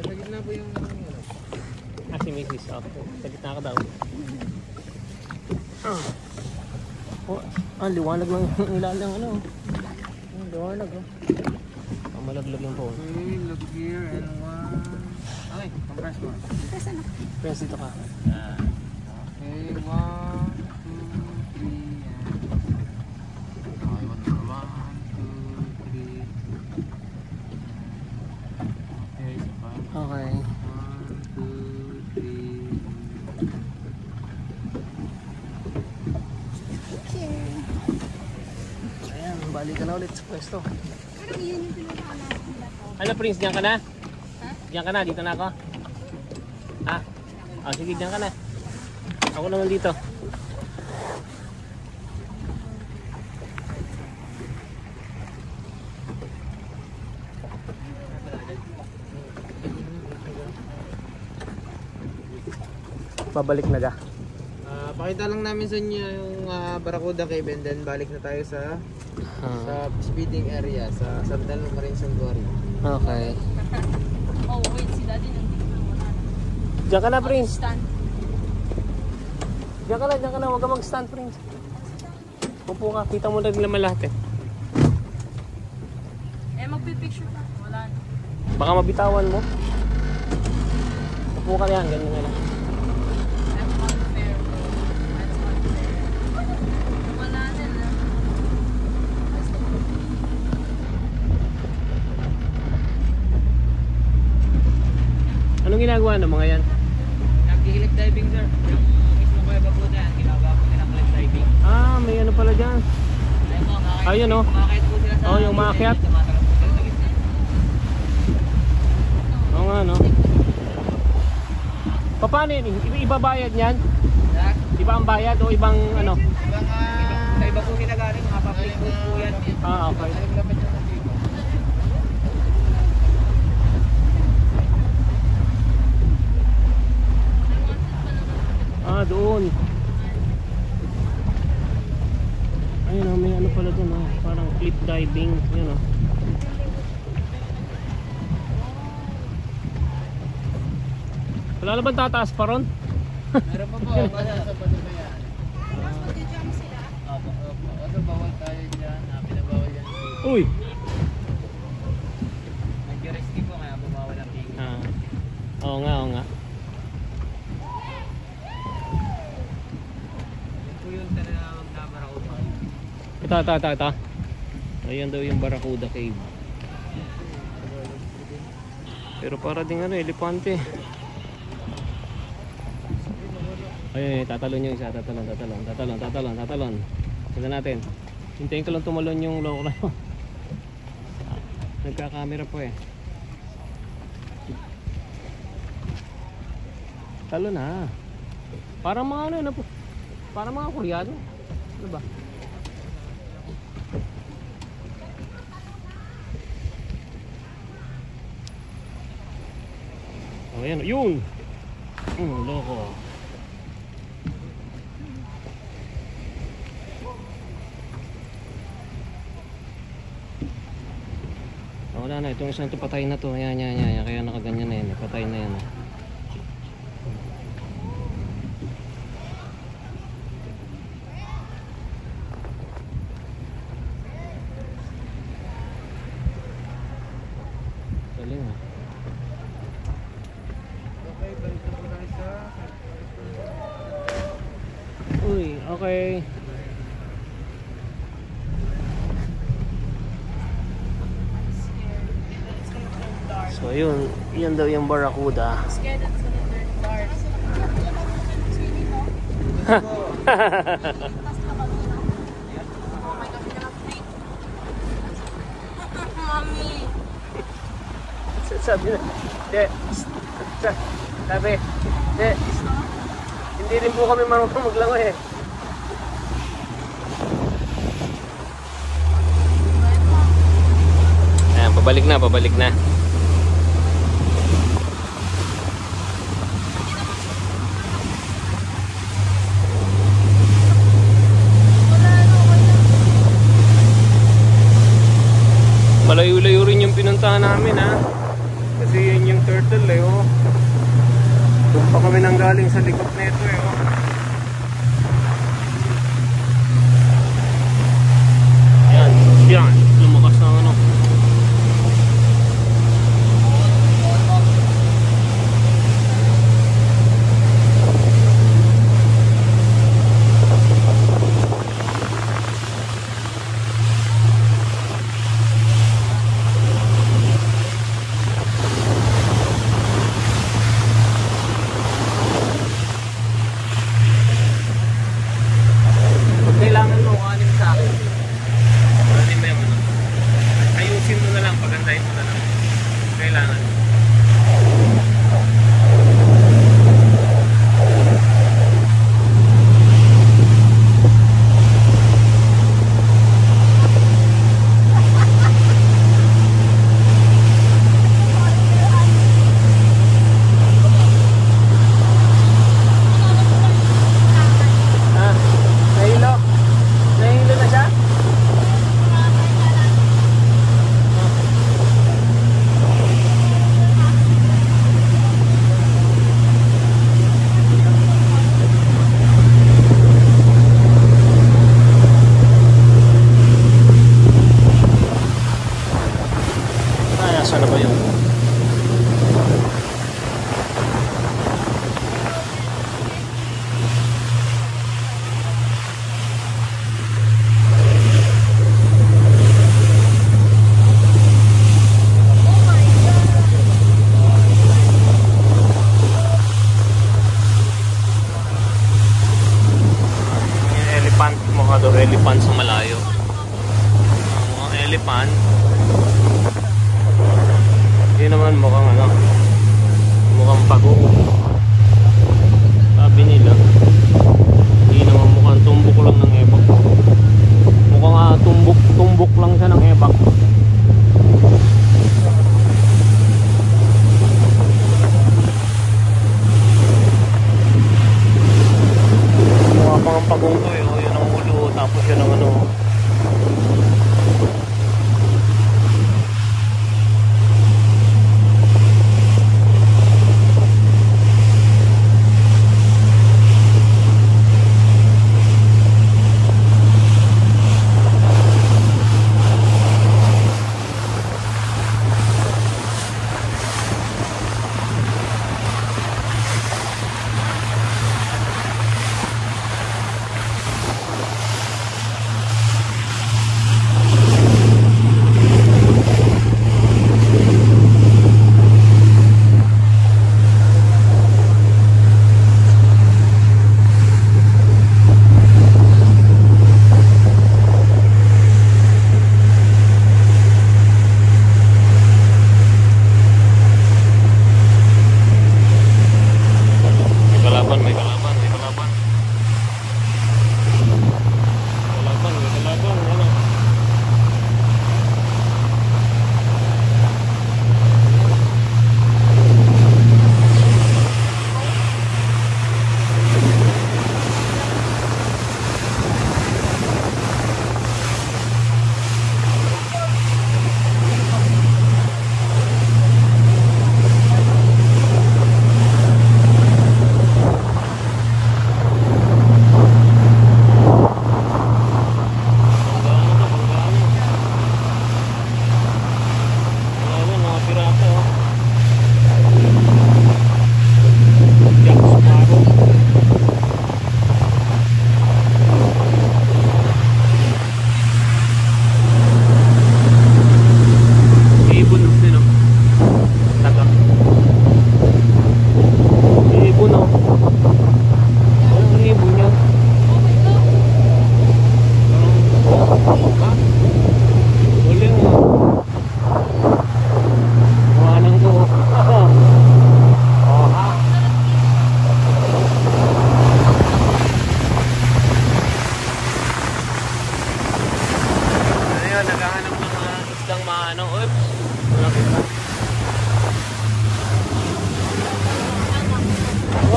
Sa gitna po yung Si Mrs. Okay. Sa gitna ka daw. Liwanag lang yung ilalang ano. Liwanag malaglag yung phone. Okay, look here and one. Okay, compress mo. Press dito ka. Okay, 1, 2, 3 and okay, 1, 2, 3. Okay, so fine. Okay. 1, 2, 3. Ayan, balik ka na ulit sa pwesto. Ano Prince, diyan ka na? Diyan ka na, dito na ako. Sige, diyan ka na. Ako naman dito. Pabalik na ga. Pakita lang namin sa inyo yung Barracuda Cave and then balik na tayo sa speeding area sa Sandal Marine Sanctuary. Okay. Oh, wait, si Daddy nandito. Diyan ka na, Prince. Stand. Diyan ka na. Huwag ka mag-stand, Prince. Upo ka. Kita mo na naman lahat eh. Magpipicture ka. Wala na. Baka mabitawan mo. Upo ka yan. Ganyan nga lang. That's not fair, bro. That's not fair. Wala na na. Anong ginagawa ng mga yan? Nag-cliff diving, sir. Yung mismo kayo Barracuda yan, ginagawa po nila cliff diving. May ano pala dyan. Ayun oh. Kumakait po sila sa Yung maakyat. tumatalon po sila sa gitna. Oo nga no. Paano yun? Ibabayad yan? Iba ang bayad o ibang ano? Sa iba po sila galing, mga public po yan. Okay. doon. Ayun oh, may ano pala doon oh. Parang cliff diving. Yun oh. Wala na bang tataas pa ron? Meron pa po, basta sa balo na yan. Opo. Kaso bawal tayo dyan, pinabawal yan. Uy! Nag-risky po kaya bumawal ang tingin. Oo nga, oo nga. Yun po yung tinawag na Barracuda. Ito. Ayan daw yung Barracuda Cave. Pero para ding ano, elepante. Ay, tatalon yung isa, tatalon. Tignan natin. Hintayin ko lang tumalon yung loko na. Nagka-camera po eh. Talon na. Parang mga ano na po. Parang mga Koreano. Ano ba? Oh, ayan. Yun! Loko. Wala na, itong isang ito patay na to. Ayan. Kaya nakaganyan na yan. Patay na yan. Galing ha. Okay, balik na po tayo sa... Uy, okay. So yun, yan daw yung Barracuda. Scared that's gonna turn dark. Mommy! Sabi na, sabi, hindi rin po kami marunong maglangoy eh. Ayan, pabalik na. Malayo-layo rin yung pinuntahan namin ha. Kasi yun yung turtle eh oh. Doon pa kami nanggaling sa likod na ito eh oh. Yan. Lumakas na ano. Kailangan mo anim sa akin. Anim mo yung ano. Ayusin mo na lang, pagandahin mo na lang. Kailangan. Nahilo na siya? Ay, asa na ba yun? Elephant sa malayo. Mga elephant. Hindi naman mukhang ano. Mukhang pago. Sabi nila. Hindi naman mukhang tumbok lang ng ebak. Mukhang tumbok lang siya ng ebak.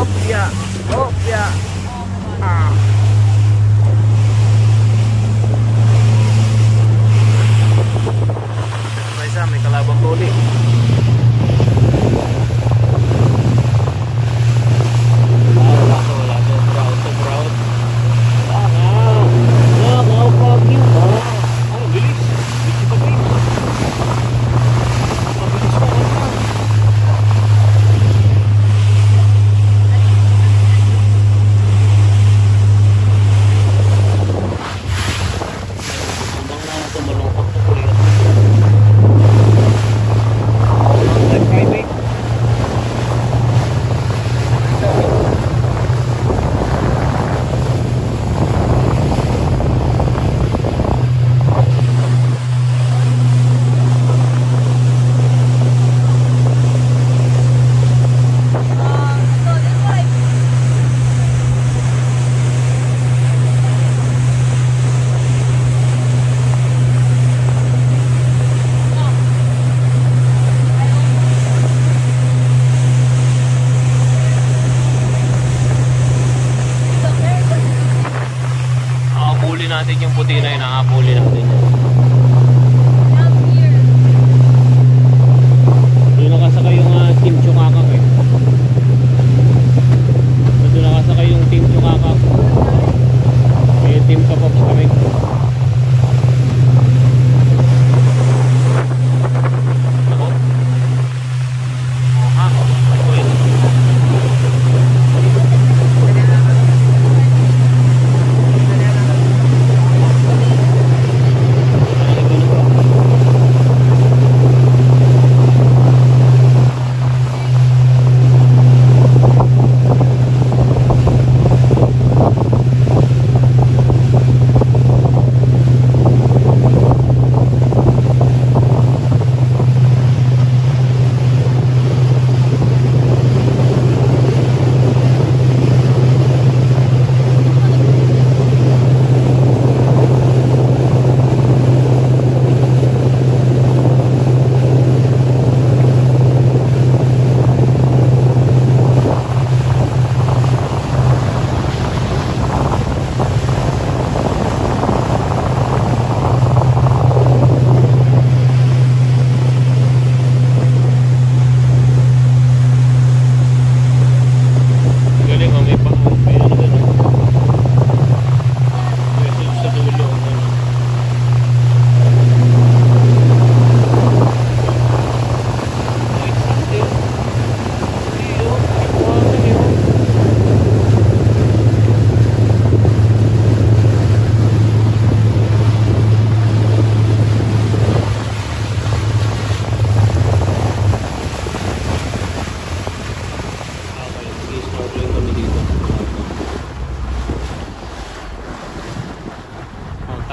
Opya. Opya. Ah. May isa, may kalabang huli. Wala to. Proud. Nakakapagyo ba? Ang bilis. Bilis ito ba yun? Mabilis pa ka na. Hanggang na tumalungkot ko kuya. Like highway. Nakapuli natin yung puti na yun. Nakapuli natin yun. Doon nakasakay yung Team Chungakak eh. Doon nakasakay yung Team Chungakak. May Team Kapops kami. Ako? Ha? Ako yun.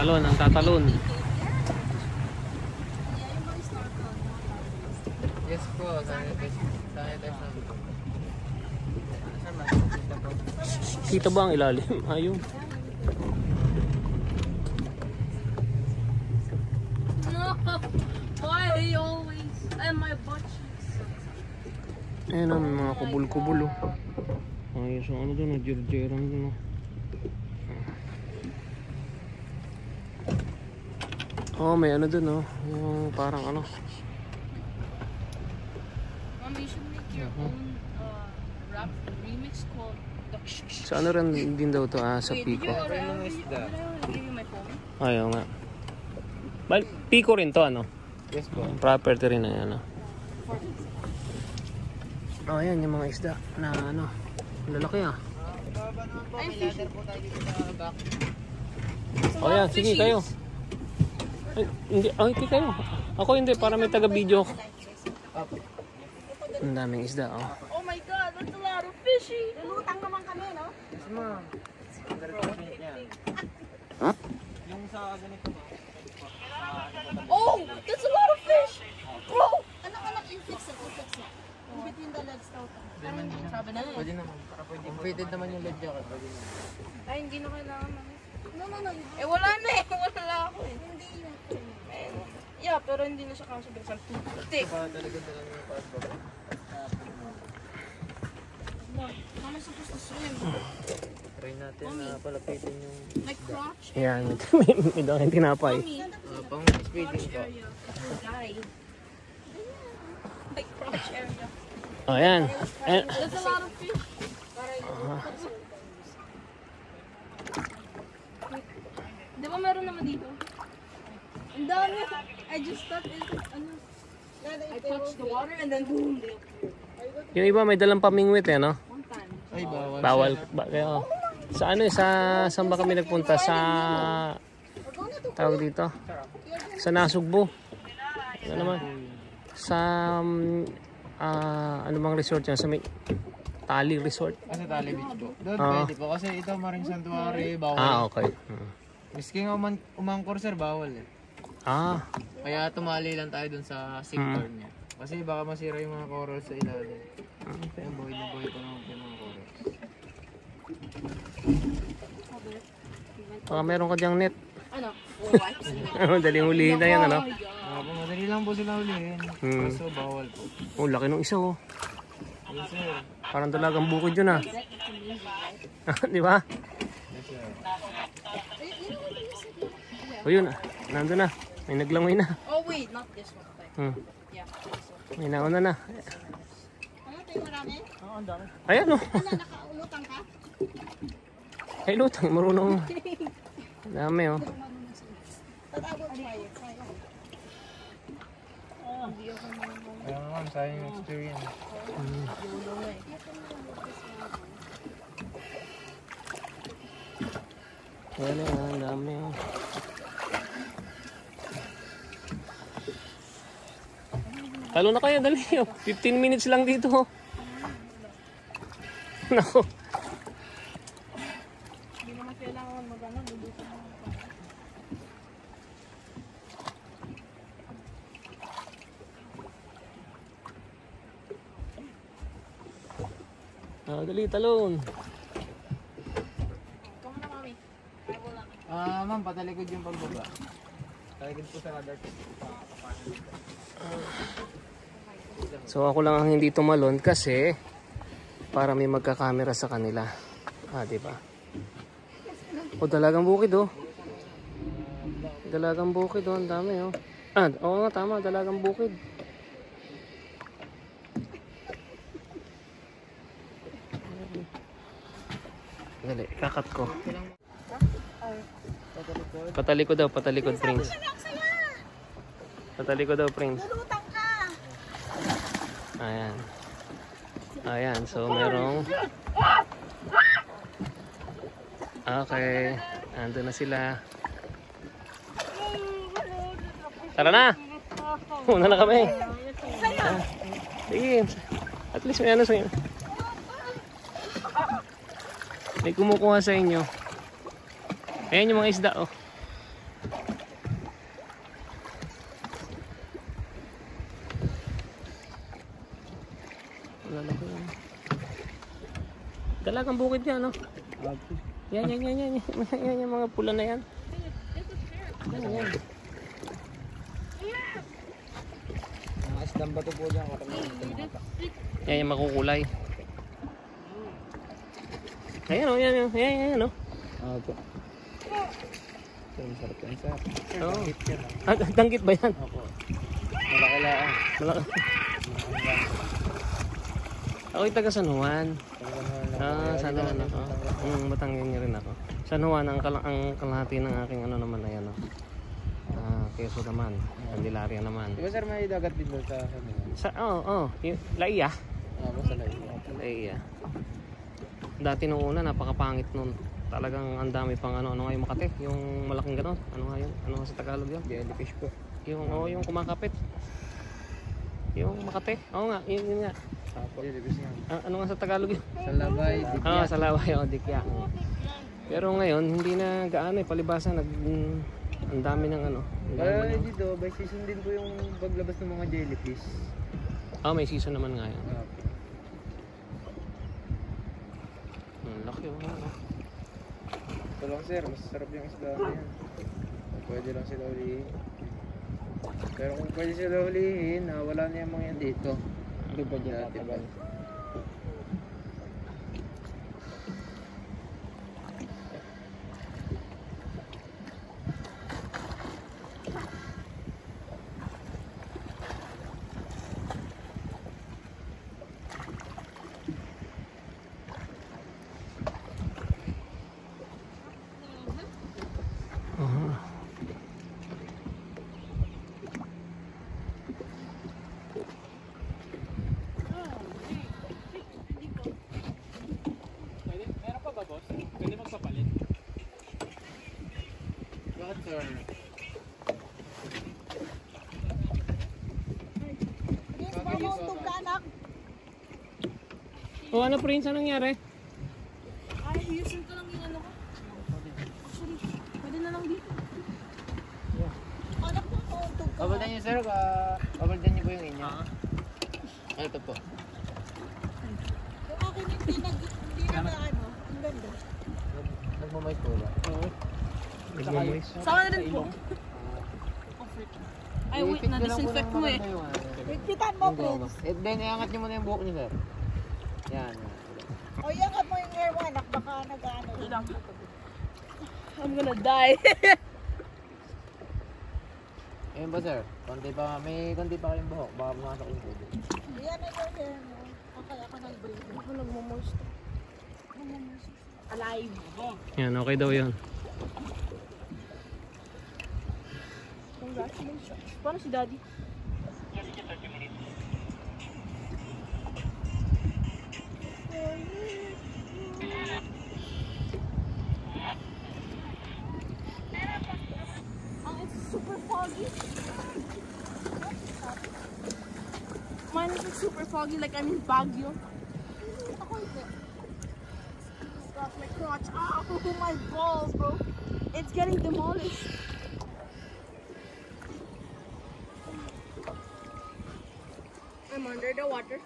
Talon, ang tatalon. Yes po, sanitize namin po. Kita ba ang ilalim? Ayun. No! Why are you always... And my butt cheeks. Ayan na, may mga kubul-kubul oh. Ayun, so ano doon, jerjerang doon oh. Oh, may ano doon oh. Yung parang ano. Mom, you should make your own rap remix called Duck Shh. Sa ano rin din daw to sa Wait, did Pico. you did I give you my phone? Ayaw nga. Pico rin to ano? Yes po. Property rin na yan ano. Oh, ayan yung mga isda na ano. Lalaki ah. I'm fishing. Oh, yan, sige kayo. Ay, hindi, okay kayo. Ako hindi, para may taga-video ako. Ang daming isda, oh. Oh my god, that's a lot of fishy! Lulutang naman kami, no? Yes ma'am. Yung sa ganito ba? Oh! That's a lot of fish! Bro! Anak-anak, i-fix it. In between the legs daw. Sabi na eh. Pwede naman. Para pwede. Fitted naman yung lead jacket. Pwede naman. Ay, hindi na kailangan na. No. Eh, wala na eh. Wala ako eh. Hindi yun. Yeah, pero hindi na siya kasya buksan. Putik. Para talaga yung pagbaba. Mom is supposed to swim. Try natin na palapitin yung Like crotch. Ayan, may daw yung tinapay. pang speeding po. Like crotch area. Oh, ayan. Ayan. There's a lot of fish. Di ba meron naman dito? Ang dami. I just thought I touched the water and then boom. Yung iba may dalang pamingwit eh, no? One time. Ay, bawal. Bawal. Kaya, sa ano eh, saan ba kami nagpunta? Sa, tawag dito? Sa Nasugbo. Ano naman? Sa, ano bang resort yan? Sa may, Tali Resort. Kasi Tali Beach po. Doon pwede po. Kasi ito Maring Santuari, bawal. Okay. Miski nga umangkor sir, bawal eh. Kaya tumali lang tayo dun sa sector niya. Kasi baka masira yung mga corals sa ilalim. Yung buhay na buhay pa naman yung mga corals. Baka meron ka diyang net. Ano? What? Daling hulihin na yan, ano? Madali lang po sila hulihin. Kaso bawal po. Oh, laki nung isa, oh. Yes sir. Parang dalagang bukid yun, ah. Di ba? Yes sir. O yun, nandun na. May naglangoy na. Oh wait, not this one. Yeah, this one. May nauna na. Ano tayo marami? Ayan, oh. Ano, nakaulutang ka? Ay, lutang. Marunong. Dami, oh. Tatawag tayo. Kaya nga ma'am, sayang yung experience. Ayan, ang dami, oh. Talo na kayo, dali. Oh. 15 minutes lang dito. Oh. Nako. Hindi naman kailangan mag-ano, luluto mo. Dali, talon. Come na, mami. Ma'am, patalikod yung pagbaba. Talikod po sa radar. So ako lang ang hindi tumalon kasi para may magkakamera sa kanila. Di ba? O, dalagang bukid, oh. Dalagang bukid, oh. Ang dami, oh. Oo nga, tama. Dalagang bukid. Dali, kakat ko. Patalikod daw, patalikod, Prince. Patalikod daw, Prince. Lulutang ka! Ayan. Ayan, so merong... Okay. Ando na sila. Tara na! Una na kami. Sige. At least may ano sa inyo. May kumukuha sa inyo. Ayan yung mga isda, oh. Dalagang bukid yan, no? Yan. Yan yung mga pula na yan. Yan. Mga isdang bato po dyan. Yan yung makukulay. Ayan, oh. Yan, oh. Opo. Sarap yan, sir. Oh. Danggit ba yan? Opo. Malaki. Ako'y taga San Juan. San Juan ako. Batanggen rin ako. San Juan, ang kalahati ng aking ano naman ay ano. Quezon naman. Candelaria naman. Diba sir, may dagat dito sa Oo. Laiya. Sa Laiya. Dati nung una, napakapangit nun. Talagang ang dami pang ano nga yung Makati. Yung malaking ganon. Ano nga yun? Ano nga sa Tagalog yun? Jellyfish po. Yung kumakapit. Yung Makati. Oo nga, yun nga. Jellyfish nga. Ano nga sa Tagalog yun? Salabay, dikya. Sa laway, dikya. Pero ngayon, hindi na gaano palibasa. Ang dami ng ano. Kaya dito, by season din po yung paglabas ng mga jellyfish. May season naman nga yan. Laki, Ito lang sir, masasarap yung isda na yan. Pwede lang sila hulihin. Pero kung pwede sila hulihin, wala na yung mga yan dito. Hindi pa dyan natin ba? Pwede magpapalit. Bakit sir? Please, mamauntog ka anak. O ano Prince, anong nangyari? Ay, ayusin ko lang yung ano ko. Actually, pwede na lang dito. Anak, mamauntog ka. Pabaldan niyo sir, pabaldan niyo po yung inyo. Ito po. Yung akin hindi na ano. Ang ganda. Nagmamay po ba? Nagmamoist. Sa akin na rin po. Ay, wait na, disinfect mo eh. Higpitan mo, Prince. Then, iangat niyo muna yung buhok niyo sir. Yan. O, iangat mo yung hair mo, anak. Baka nag-ano. I'm gonna die. Ayun ba sir? May konti pa kayong buhok. Baka pumasok yung tubig. Yan na yung hair mo. Okay, ako nag-breathe. Ako nagmamoist. Alive. Yan, okay daw yun. Congratulations. Paano si Daddy? It's super foggy. Mine is like super foggy, like I'm in Baguio. Ako hindi. Gosh, my crotch. Ow, my balls, bro. It's getting demolished. I'm under the water.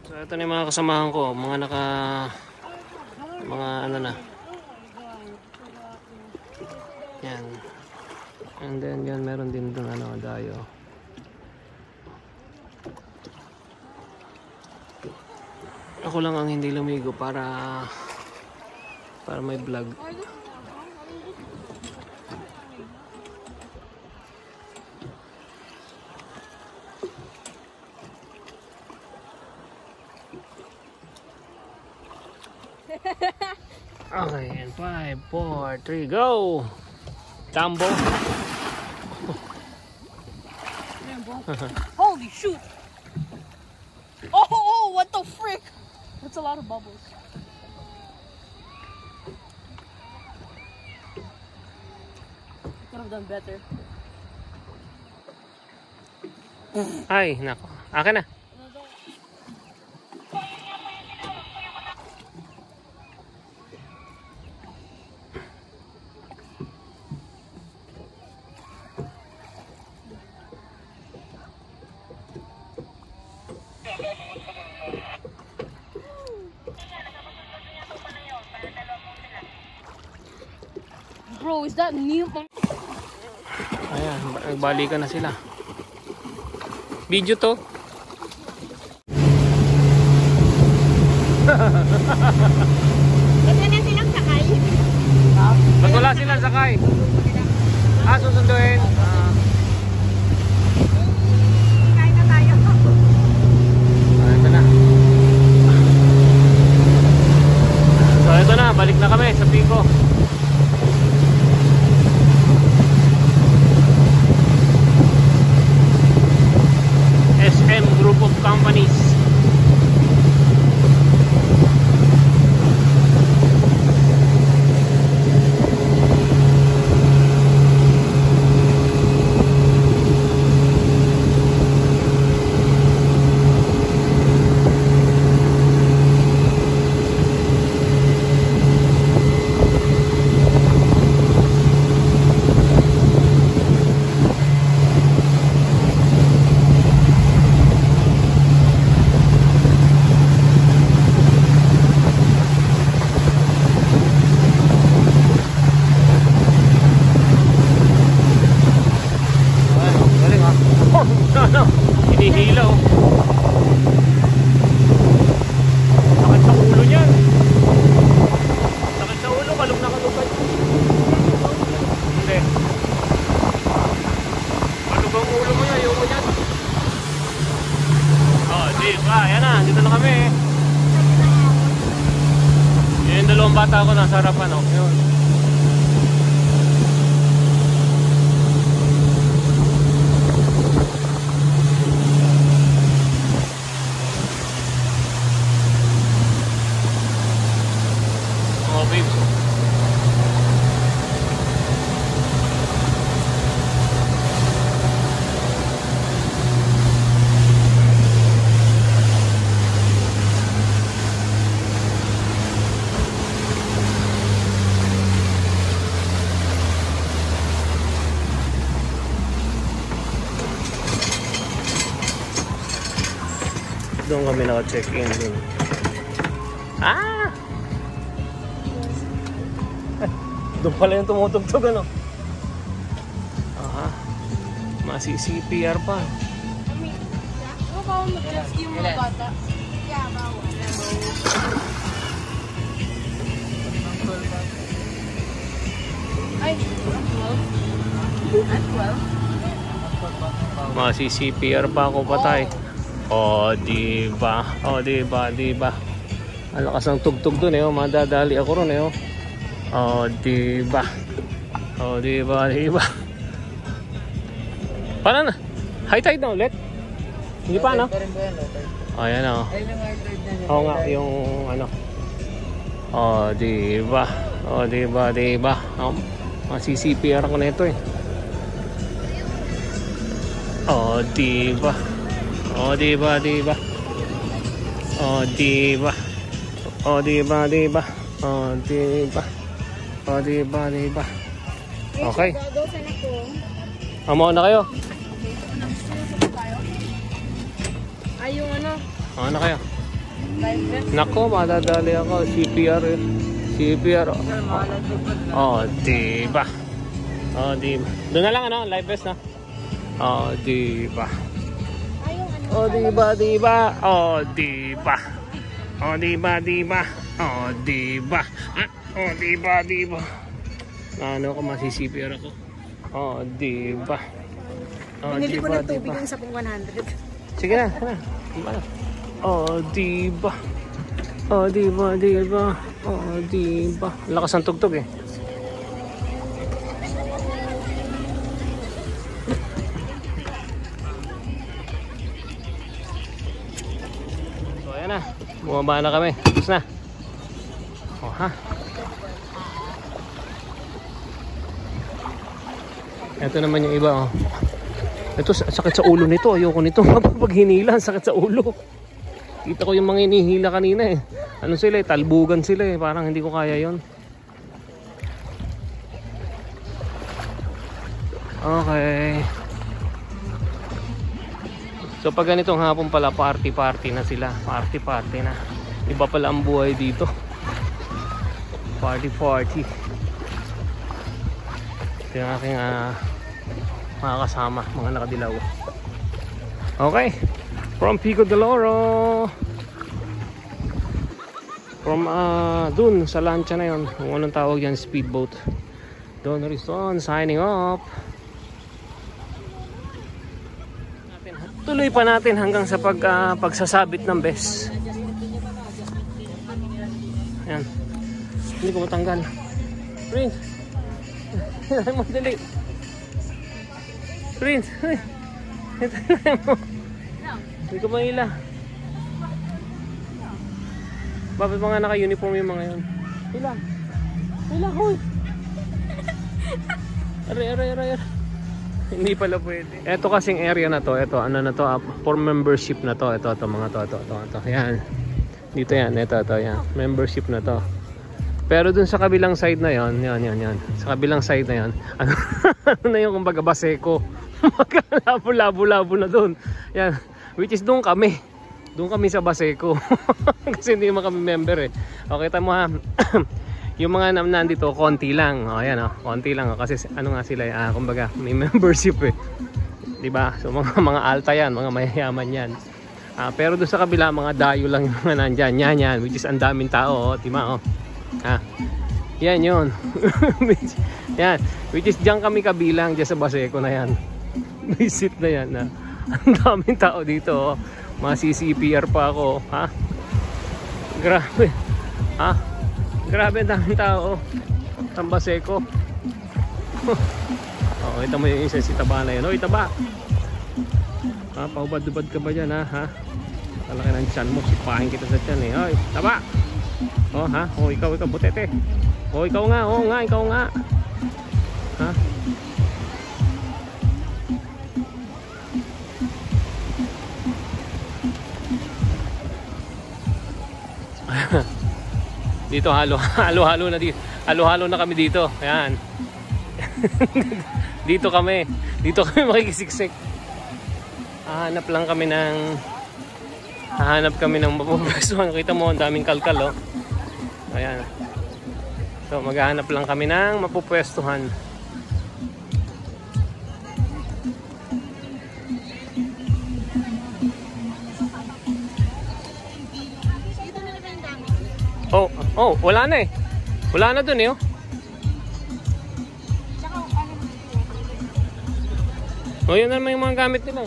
So ito na yung mga kasamahan ko, mga ano na. Yan. And then yan meron din dun ano, dayo. Ako lang ang hindi lumigo para may vlog. Okay, and 5, 4, 3, go! Tambo! Holy shoot! Oh, what the frick? That's a lot of bubbles. I could have done better. Ay, nako. Akin na. Bro, is that new? Ayan, nagbalikan na sila. Video to. Ito na silang sakay. Ba't wala silang sakay? Susunduin. Kain na tayo. Ito na. So ito na, balik na kami sa Pico. SM Group of Companies. Hinihilaw. Sakit sa ulo niyan. Sakit sa ulo, kalog na kalugay. Hindi. Kalug ang ulo mo yan, ayaw mo yan. Diba, yan na, dito na kami. Yung dalawang bata ko nasa harapan, oh. Yun. Oh, babes. Doon kami naka-check-in dun. Ah! Doon pala yung tumutugtog, ano? Aha. Masi-CPR pa. Ano ba mag-rescue yung mga bata? Yeah, bawal. Ay, 12? At 12? Masi-CPR pa ako patay. Oh, diba? Oh, diba? Diba? Ang lakas ng tugtog dun, eh. Oh. Madadali ako ron, eh. Oh, oh diba? Oh, diba? Diba? Paano na? High tide na ulit? Hindi pa, no? Oh, yan, oh. Oo nga, yung ano. Oh, diba? Oh, diba? Diba? Oh, masi-CPR ako na ito, eh. Oh, diba? Oh, diba, diba? Oh, diba? Oh, diba, diba? Oh, diba? Oh, diba, diba? Okay. Amo na kayo. Ay, yung ano? Ano kayo? Live vest. Nako, madadali ako. CPR eh. CPR. Oh, diba? Oh, diba? Doon na lang, ano? Live vest na. Oh, diba? Oh, diba, diba? Oh, diba? Oh, diba, diba? Oh, diba? Ah, oh, diba, diba? Ano ako, masisipir ako. Oh, diba? Oh, Pinili ko diba, ng tubig diba? yung isa pong 100. Sige na, sige na. Oh, diba? Oh, diba, diba? Oh, diba? Lakas ang tugtog eh. Bumaba na kami. Tapos na. Oh, ha? Ito naman yung iba, oh. Ito, sakit sa ulo nito. Ayoko nito. Pag hinila, sakit sa ulo. Kita ko yung mga inihila kanina, eh. Ano sila, eh? Talbugan sila, eh. Parang hindi ko kaya yon. Okay. So pag ganitong hapon pala, party na sila. Party na. Iba pala ang buhay dito. Party. Ito yung aking mga kasama, mga nakadilaw. Okay. From Pico de Oro. From dun sa lancha na yun. Kung anong tawag yan, speedboat. Don Rison signing off. Tuloy pa natin hanggang sa pagsasabit ng bes. Ayan. Hindi ko matanggal. Prince. Hinay mo dali. Prince. Hinay mo. Hindi ko mahila. Bakit mga naka-uniform yung mga yun? Hila. Huy. Aray. Hindi pala pwede. Ito kasing area na to, ito ano na to, for membership na to. Ito mga to. Yan. Dito yan, ito yan. Membership na to. Pero dun sa kabilang side na yan. Sa kabilang side na yan. Ano na yung kumbaga baseko. Magkalabo-labo na dun. Yan. Which is doon kami. Doon kami sa baseko. Kasi hindi naman kami member eh. Okay, kita mo ha. Yung mga nandito, konti lang. O, ayan o, konti lang. Kasi ano nga sila, kumbaga, may membership eh. Diba? So, mga alta yan, mga mayayaman yan. Pero doon sa kabila, mga dayo lang yung mga nandyan. Yan, which is ang daming tao, diba? Yan yun. Yan, which is dyan kami kabilang, dyan sa Baseko na yan. Visit na yan. Ang daming tao dito. Masi-CPR pa ako, ha? Grabe. Ha? Grabe ang daming tao. Tambaseko. Oh, ito mo yung isa si Taba na yun. Oy, Taba. Ha, paubad-ubad ka ba dyan, ha? Talaki ng tiyan mo. Sipahin kita sa tiyan, eh. Oy, Taba. Oh, ha? Oh, ikaw, butete. Oh, ikaw nga. Oh, ikaw nga. Ha? Dito halo-halo na dito. Halo-halo na kami dito. Ayan. Dito kami makikisiksik. Hahanap kami ng mapupwestuhan. Kita mo ang daming kalkal, oh. Ayan. So maghahanap lang kami ng mapupwestuhan. Oh, wala na eh. Wala na dun eh, oh. Oh, yun naman yung mga gamit nila.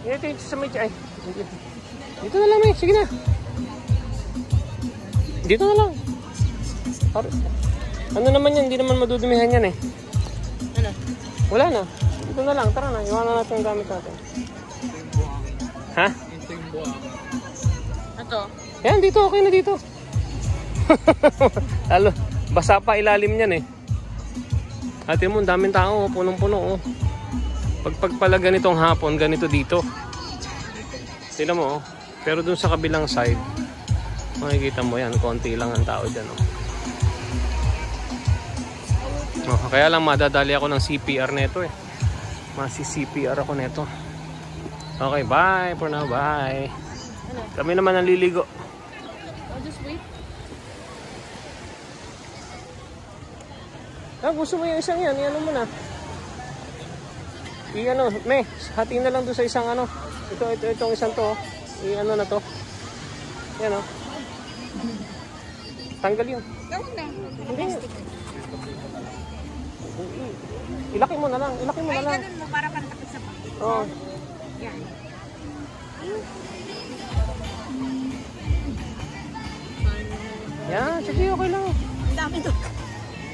Ito sa may ay. Dito na lang, eh. Sige na. Dito na lang. Ano naman yan? Hindi naman madudumihan yan, eh. Ano? Wala na. Dito na lang. Tara na. Iwanan natin yung gamit natin. Ha? Ito yung buwak. Ito? Yan, dito. Okay na dito. Alo, basa pa ilalim niyan, eh. Ate mo, daming tao, punong-puno, oh. Pag pala ganitong hapon, ganito dito. Sila mo, oh. Pero dun sa kabilang side, makikita mo yan, konti lang ang tao dyan, oh. Oh, kaya lang madadali ako ng CPR neto, eh. Masi-CPR ako neto. Okay, bye for now, bye. Kami naman ang liligo. I'll just wait. Gusto mo yung isang yan, i-ano mo na. I-ano, hatiin na lang doon sa isang ano. Itong isang to, i-ano na to. Yan, oh. Tanggal yun. Hindi. Ilaki mo na lang, Ay, ganun mo para pantakit sa pa. Oo. Yan. Yan, sige, okay lang. Ang dami to.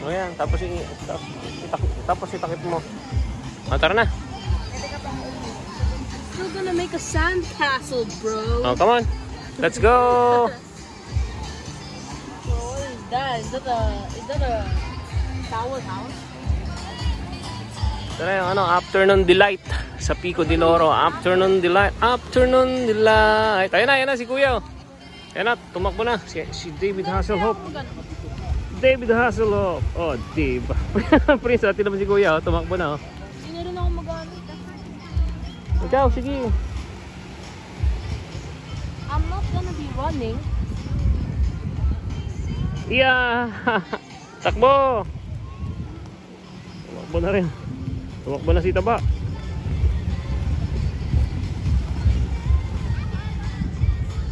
O yan, tapos itakip mo. Tara na. Still gonna make a sand castle, bro. Oh, come on. Let's go. So what is that? Is that a tower house? Tara yung afternoon delight sa Pico de Oro. Afternoon delight. Ayun na si Kuya. Ayan na, tumakbo na. Si David Hasselhoff. David Hasselhoff. Oh, diba? Prince, atin naman si Kuya. Tumakbo na. Hindi rin ako magamit. Ikaw, sige. I'm not gonna be running. Yeah. Takbo. Tumakbo na rin. Tumakbo na si Taba.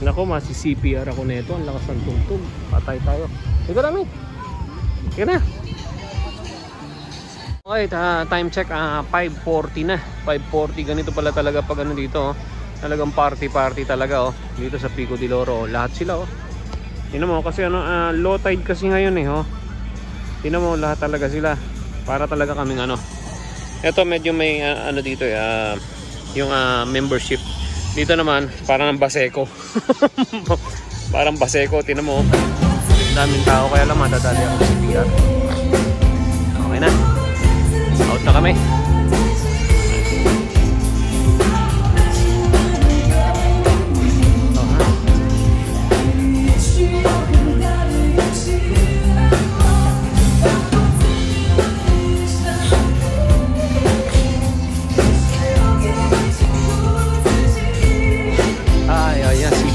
Nako, masi-CPR ako nito. Ang lakas ng tugtog. Patay tayo. Ito namin. Sige na. Okay, time check. 5:40 na. 5:40. Ganito pala talaga pag ano dito. Talagang party talaga, oh. Dito sa Pico de Oro. Lahat sila, oh. Tingnan mo kasi low tide kasi ngayon, eh, oh. Tingnan mo, lahat talaga sila. Para talaga kaming ano. Ito medyo may ano dito, yung membership. Dito naman, parang Baseko. Parang Baseko, tingnan mo. Daming tao, kaya lang madadali ako sa CPR. Okay na. Out na kami.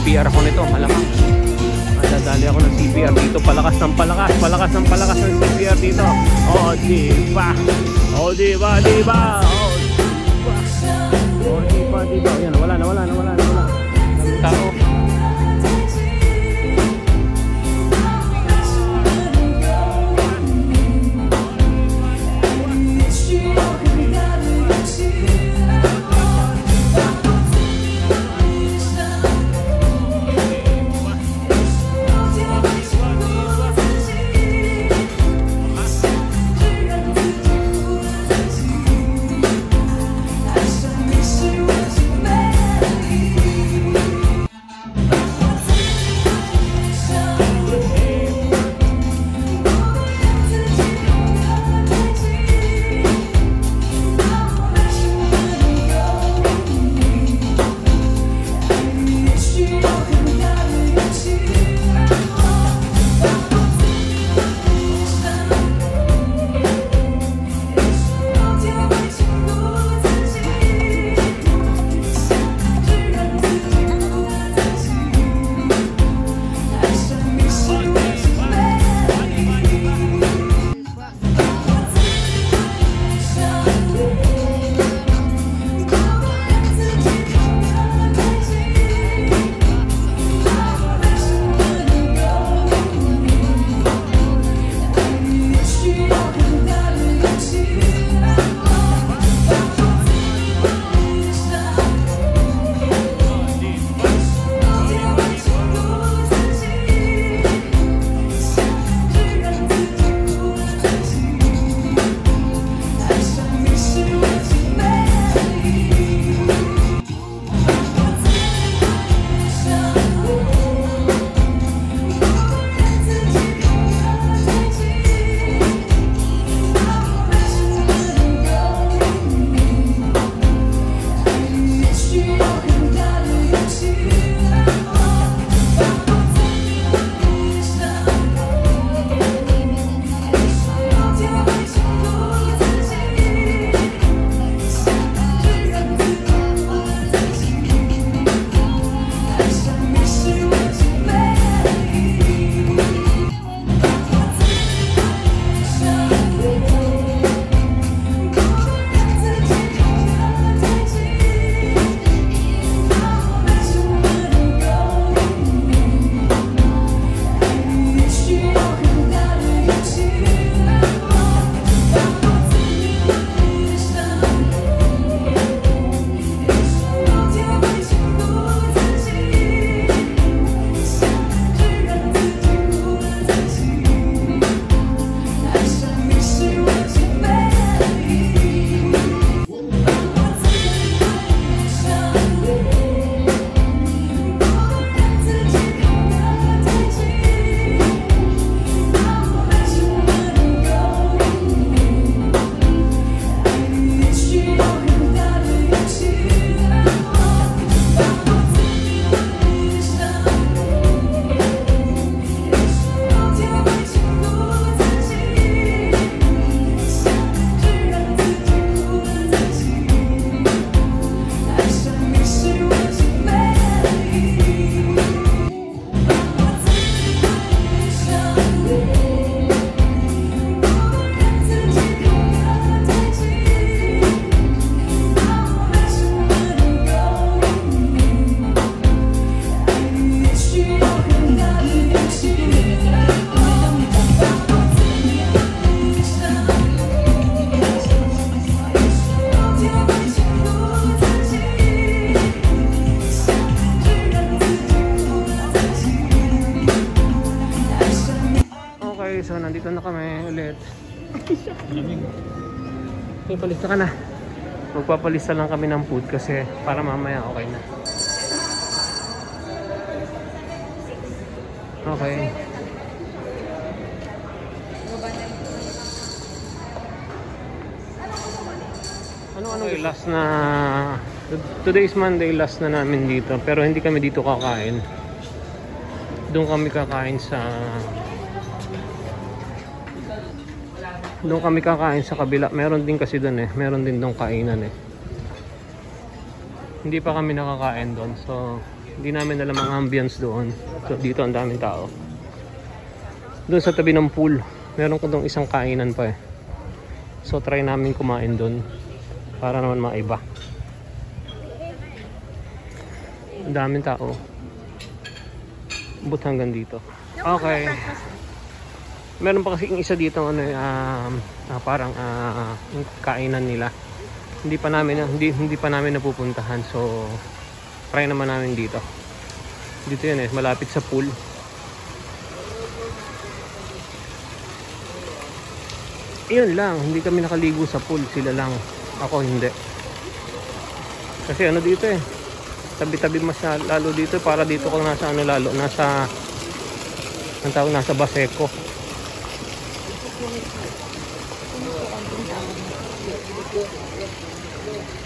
CPR ako nito, malamang. Madadali ako ng CPR dito, palakas ng palakas ng CPR dito. Oh, diba? Oh, diba? Yan, wala na. Tao. So nandito na kami ulit. Okay, palista ka na. Magpapalista lang kami ng food kasi para mamaya okay na. Okay. Ano last na today's Monday, last na namin dito, pero hindi kami dito kakain. Doon kami kakain sa kabila. Meron din kasi doon eh. Meron din doon kainan eh. Hindi pa kami nakakain doon. So, hindi namin alam ang ambience doon. So, dito ang daming tao. Doon sa tabi ng pool, meron ko doon isang kainan pa eh. So, try namin kumain doon. Para naman maiba. Ang daming tao. But hanggang dito. Okay. Meron pa kasi isa dito ano parang yung kainan nila. Hindi pa namin napupuntahan. So try naman namin dito. Dito 'yan eh, malapit sa pool. Iyon lang, hindi kami nakaligo sa pool, sila lang. Ako hindi. Kasi ano dito eh. Tabi-tabi mas lalo dito para dito kung nasa ano lalo, nasa ang tawag nasa Baseco.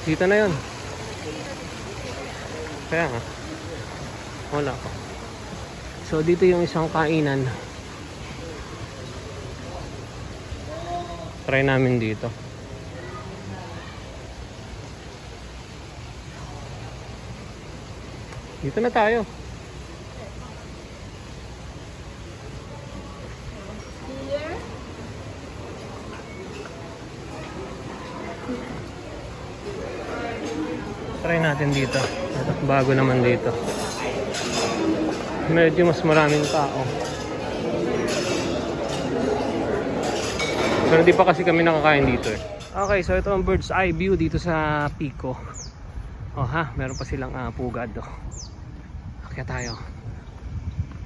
Dito na yun. Kaya nga wala pa. So dito yung isang kainan. Try namin dito. Dito na tayo. Try natin dito. Bago naman dito. Medyo mas maraming tao. Pero di pa kasi kami nakakain dito eh. Okay, so ito ang bird's eye view dito sa Pico. Oh ha, meron pa silang pugad oh. Akyat tayo.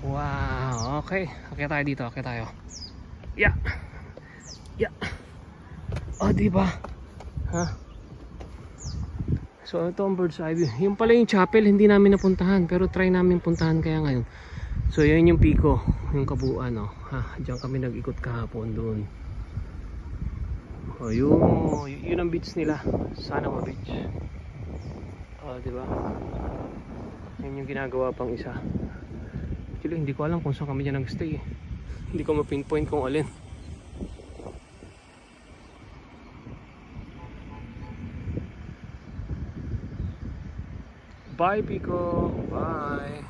Wow, okay. Akyat tayo dito, akyat tayo. Yeah. Yeah. Oh, di ba? Ha? So ito ang bird's eye view. Yung pala yung chapel hindi namin napuntahan, pero try namin puntahan kaya ngayon. So yun yung Pico, yung kabuuan oh. Ha, diyan kami nag-ikot kahapon doon. Oh, yun ang beach nila. Sanawa Beach. Oh, di ba? Yan yung ginagawa pang isa. Actually, hindi ko alam kung saan kami dyan nag-stay eh. Hindi ko ma-pinpoint kung alin. Bye, Pico! Bye!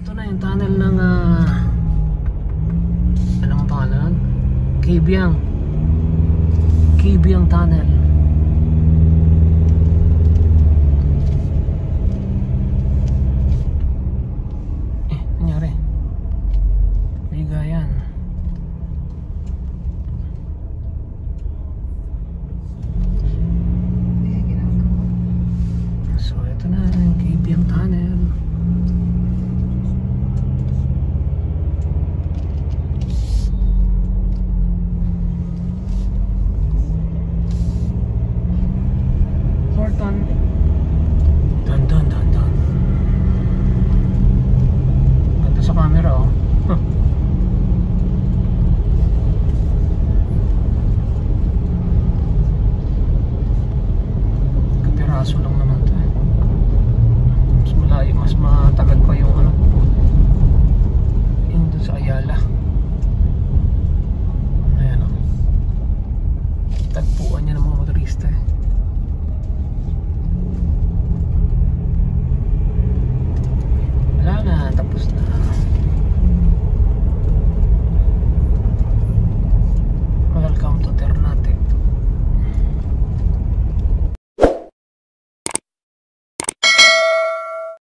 Ito na yung tunnel ng ano ang pangalan? Kabyang Tunnel. Nangyari? Bigayan.